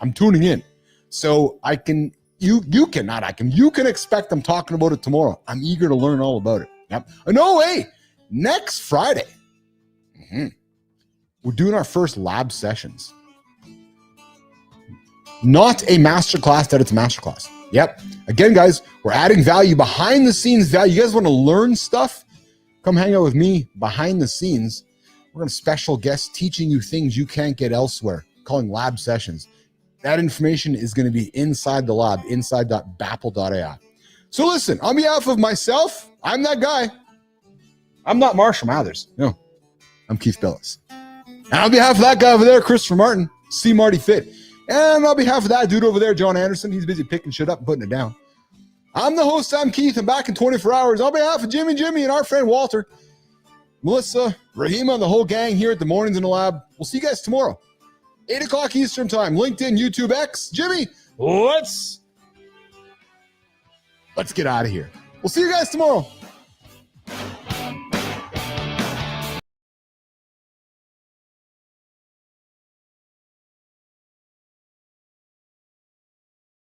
I'm tuning in. So I can, you can expect I'm talking about it tomorrow. I'm eager to learn all about it. Yep. No way. Next Friday, we're doing our first lab sessions. Not a masterclass that it's a masterclass. Yep. Again, guys, we're adding value, behind the scenes value. You guys want to learn stuff? Come hang out with me behind the scenes. We're going to special guests teaching you things you can't get elsewhere, calling lab sessions. That information is going to be inside the lab, inside.bapl.ai. So listen, on behalf of myself, I'm that guy. I'm not Marshall Mathers. No, I'm Keith Phillips. And on behalf of that guy over there, Christopher Martin, see Marty Fit. And on behalf of that dude over there, John Anderson, he's busy picking shit up and putting it down. I'm the host, I'm Keith. I'm back in 24 hours. On behalf of Jimmy, and our friend Walter, Melissa, Rahima, and the whole gang here at the Mornings in the Lab. We'll see you guys tomorrow. 8 o'clock Eastern time. LinkedIn, YouTube, X. Jimmy, let's get out of here. We'll see you guys tomorrow.